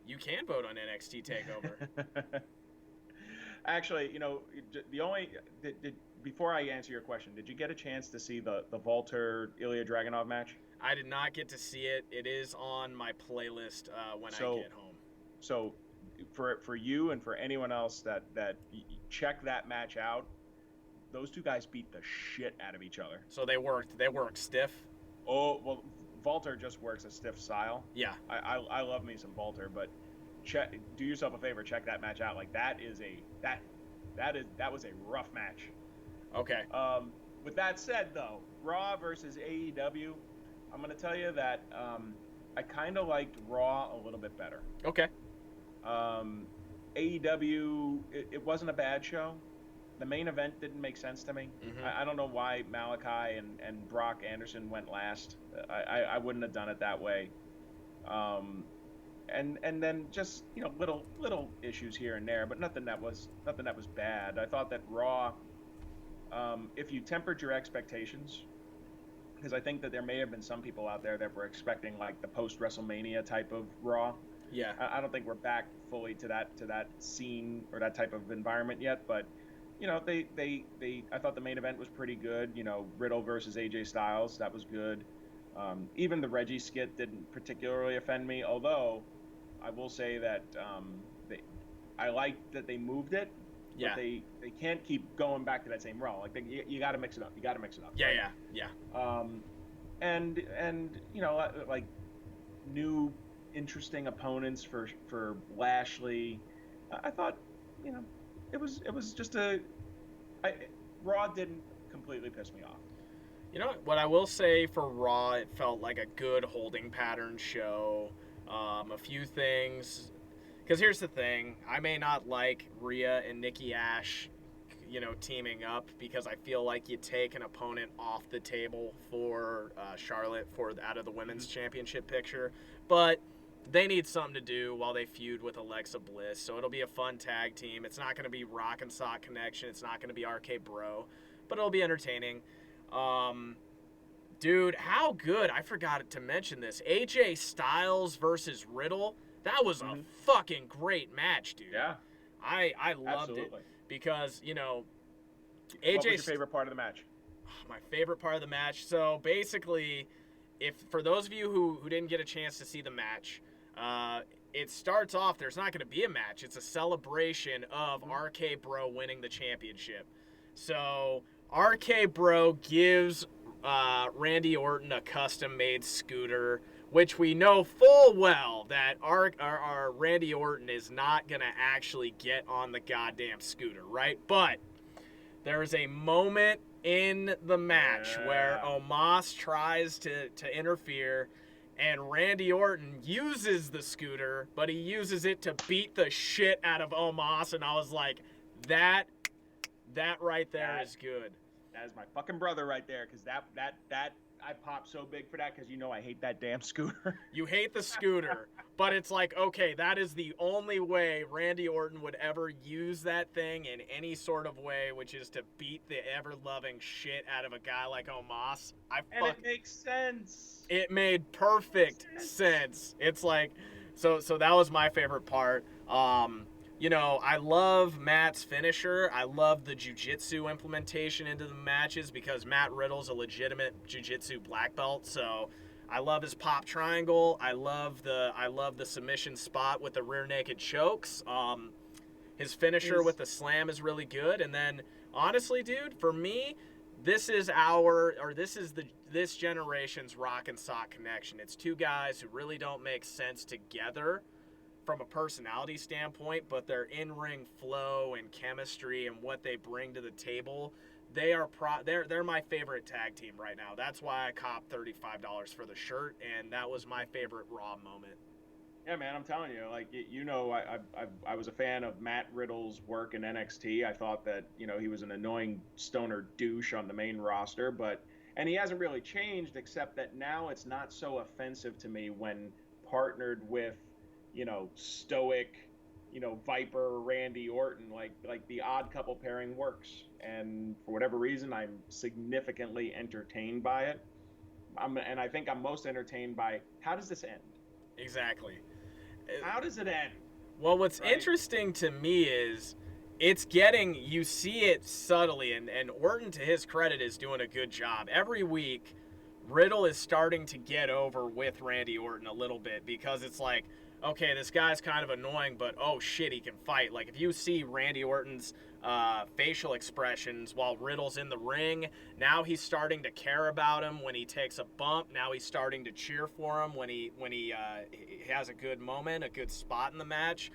You can vote on NXT TakeOver.
Actually, before I answer your question, did you get a chance to see the Walter Ilya Dragunov match?
I did not get to see it. It is on my playlist when I get home.
So, for you and for anyone else that check that match out, those two guys beat the shit out of each other.
So they worked stiff?
Oh, well, Walter just works a stiff style.
Yeah.
I love me some Walter, but do yourself a favor, check that match out. Like that was a rough match.
Okay.
With that said, though, Raw versus AEW, I'm gonna tell you that I kind of liked Raw a little bit better.
Okay.
AEW, it wasn't a bad show. The main event didn't make sense to me. Mm-hmm. I don't know why Malachi and Brock Anderson went last. I wouldn't have done it that way. and then just little issues here and there, but nothing that was bad. I thought that Raw, if you tempered your expectations, because I think that there may have been some people out there that were expecting like the post WrestleMania type of Raw.
Yeah.
I don't think we're back fully to that scene or that type of environment yet, but I thought the main event was pretty good. Riddle versus AJ Styles, that was good. Even the Reggie skit didn't particularly offend me, although I will say that I like that they moved it.
Yeah.
But they can't keep going back to that same Raw. Like you got to mix it up. You got to mix it up.
Yeah,
right?
yeah.
And like new interesting opponents for Lashley. I thought it was just Raw didn't completely piss me off.
You know what I will say for Raw, it felt like a good holding pattern show. A few things, because here's the thing: I may not like Rhea and Nikki Ash, teaming up, because I feel like you take an opponent off the table for Charlotte out of the women's championship picture, but they need something to do while they feud with Alexa Bliss, so it'll be a fun tag team. It's not going to be Rock and Sock Connection. It's not going to be RK Bro, but it'll be entertaining. Dude, how good, I forgot to mention this, AJ Styles versus Riddle, that was a fucking great match, dude.
Yeah.
I loved
Absolutely.
it because, AJ...
What was your favorite part of the match?
My favorite part of the match, so basically, for those of you who didn't get a chance to see the match, it starts off, there's not going to be a match, it's a celebration of RK Bro winning the championship. So, RK Bro gives Randy Orton a custom-made scooter, which we know full well that our Randy Orton is not going to actually get on the goddamn scooter, right? But there is a moment in the match where Omos tries to interfere, and Randy Orton uses the scooter, but he uses it to beat the shit out of Omos, and I was like, that right there is good.
That is my fucking brother right there, because that I popped so big for that, because I hate that damn scooter.
You hate the scooter, but it's like, okay, that is the only way Randy Orton would ever use that thing in any sort of way, which is to beat the ever-loving shit out of a guy like Omos.
It makes sense.
It made perfect sense. It's like, so that was my favorite part. I love Matt's finisher. I love the jiu-jitsu implementation into the matches, because Matt Riddle's a legitimate jiu-jitsu black belt. So I love his pop triangle. I love the submission spot with the rear naked chokes. His finisher with the slam is really good. And then honestly, dude, for me, this is this generation's Rock and Sock Connection. It's two guys who really don't make sense together from a personality standpoint, but their in-ring flow and chemistry and what they bring to the table, they're my favorite tag team right now. That's why I copped $35 for the shirt, and that was my favorite Raw moment.
Yeah, man, I'm telling you, like, I was a fan of Matt Riddle's work in NXT. I thought that he was an annoying stoner douche on the main roster, and he hasn't really changed, except that now it's not so offensive to me when partnered with stoic, Viper Randy Orton, like the odd couple pairing works. And for whatever reason, I'm significantly entertained by it. And I think I'm most entertained by, how does this end?
Exactly.
How does it end?
Well, what's interesting to me is you see it subtly, and Orton, to his credit, is doing a good job. Every week, Riddle is starting to get over with Randy Orton a little bit, because it's like, okay, this guy's kind of annoying, but oh shit, he can fight. Like, if you see Randy Orton's facial expressions while Riddle's in the ring, now he's starting to care about him when he takes a bump. Now he's starting to cheer for him when he has a good moment, a good spot in the match.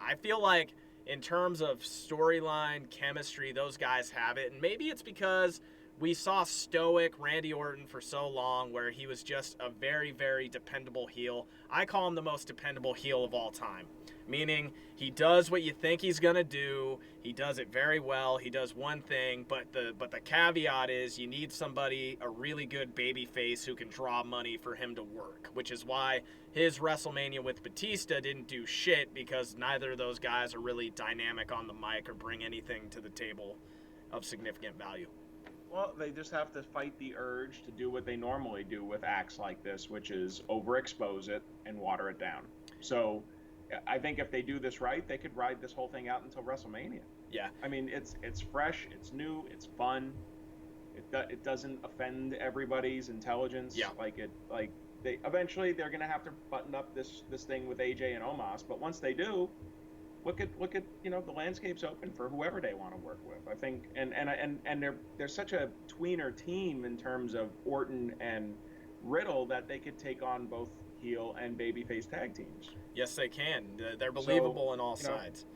I feel like in terms of storyline, chemistry, those guys have it. And maybe it's because we saw stoic Randy Orton for so long where he was just a very, very dependable heel. I call him the most dependable heel of all time, meaning he does what you think he's going to do. He does it very well. He does one thing, but the caveat is you need somebody, a really good baby face who can draw money for him to work, which is why his WrestleMania with Batista didn't do shit, because neither of those guys are really dynamic on the mic or bring anything to the table of significant value.
Well, they just have to fight the urge to do what they normally do with acts like this, which is overexpose it and water it down. So I think if they do this right, they could ride this whole thing out until WrestleMania.
Yeah.
I mean, it's fresh, it's new, it's fun. It doesn't offend everybody's intelligence.
Yeah.
They eventually they're gonna have to button up this thing with AJ and Omos, but once they do, look at the landscape's open for whoever they want to work with. I think and they're such a tweener team in terms of Orton and Riddle that they could take on both heel and babyface tag teams.
Yes, they can. They're believable on all sides.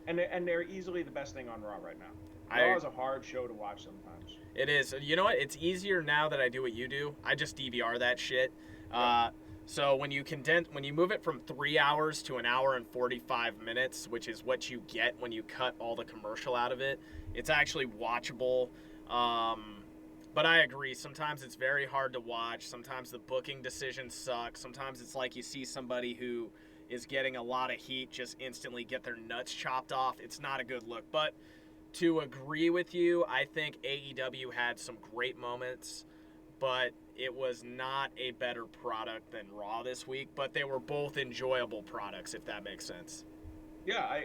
And they're easily the best thing on Raw right now. Raw is a hard show to watch sometimes.
It is. You know what? It's easier now that I do what you do. I just DVR that shit. So when you move it from 3 hours to an hour and 45 minutes, which is what you get when you cut all the commercial out of it, it's actually watchable. But I agree. Sometimes it's very hard to watch. Sometimes the booking decisions suck. Sometimes it's like you see somebody who is getting a lot of heat just instantly get their nuts chopped off. It's not a good look. But to agree with you, I think AEW had some great moments, but it was not a better product than Raw this week. But they were both enjoyable products, if that makes sense.
Yeah,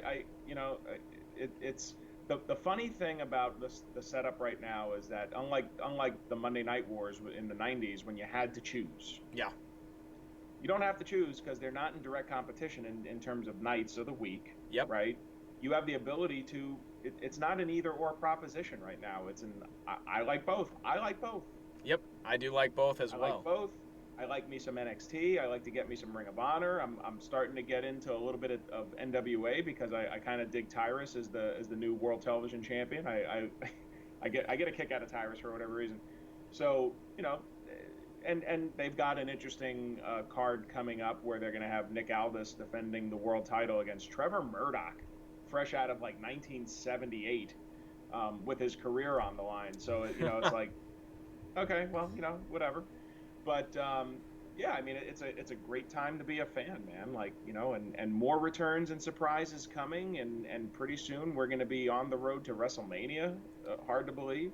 it's the funny thing about the setup right now is that unlike the Monday Night Wars in the 90s when you had to choose.
Yeah.
You don't have to choose because they're not in direct competition in terms of nights of the week.
Yep.
Right? You have the ability to, it's not an either or proposition right now. It's I like both. I like both.
Yep, I do like both as well.
I like both. I like me some NXT. I like to get me some Ring of Honor. I'm starting to get into a little bit of NWA because I kind of dig Tyrus as the new World Television Champion. I get a kick out of Tyrus for whatever reason. So and they've got an interesting card coming up where they're going to have Nick Aldis defending the world title against Trevor Murdoch, fresh out of 1978, with his career on the line. So it's like, okay, well, whatever. But yeah, I mean, it's a great time to be a fan, man. And more returns and surprises coming, and pretty soon we're going to be on the road to WrestleMania. Hard to believe.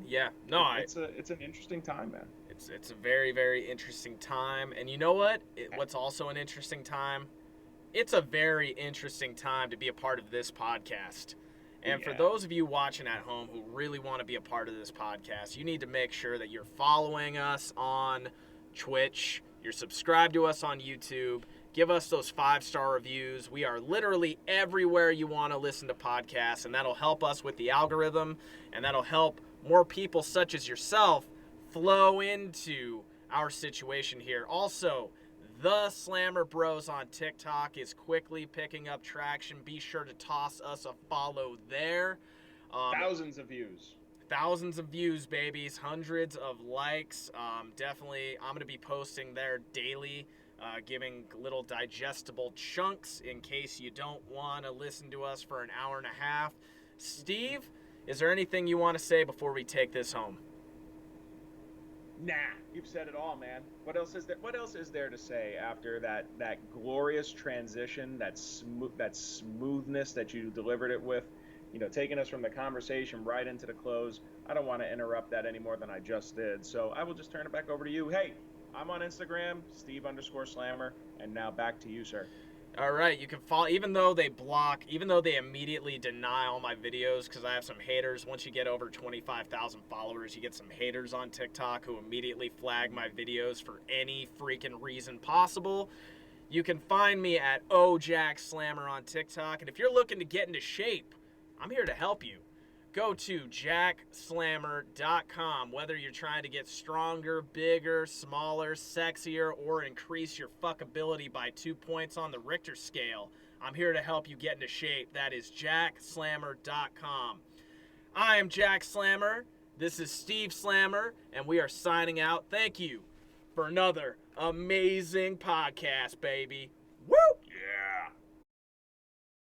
Yeah, no,
it's an interesting time, man.
It's a very, very interesting time, and you know what? What's also an interesting time? It's a very interesting time to be a part of this podcast. And for those of you watching at home who really want to be a part of this podcast, you need to make sure that you're following us on Twitch, you're subscribed to us on YouTube, give us those 5-star reviews. We are literally everywhere you want to listen to podcasts, and that'll help us with the algorithm, and that'll help more people such as yourself flow into our situation here. Also, the Slammer Bros on TikTok is quickly picking up traction. Be sure to toss us a follow there.
Thousands of views.
Thousands of views, babies. Hundreds of likes. Definitely, I'm going to be posting there daily, giving little digestible chunks in case you don't want to listen to us for an hour and a half. Steve, is there anything you want to say before we take this home?
Nah, you've said it all, man. What else is there? What else is there to say after that glorious transition, that smoothness that you delivered it with? Taking us from the conversation right into the close. I don't want to interrupt that any more than I just did, so I will just turn it back over to you. Hey, I'm on Instagram, Steve_Slammer, and now back to you, sir.
All right, you can follow, even though they immediately deny all my videos because I have some haters. Once you get over 25,000 followers, you get some haters on TikTok who immediately flag my videos for any freaking reason possible. You can find me at @JackSlammer on TikTok, and if you're looking to get into shape, I'm here to help you. Go to jackslammer.com. Whether you're trying to get stronger, bigger, smaller, sexier, or increase your fuckability by 2 points on the Richter scale, I'm here to help you get into shape. That is jackslammer.com. I am Jack Slammer. This is Steve Slammer, and we are signing out. Thank you for another amazing podcast, baby.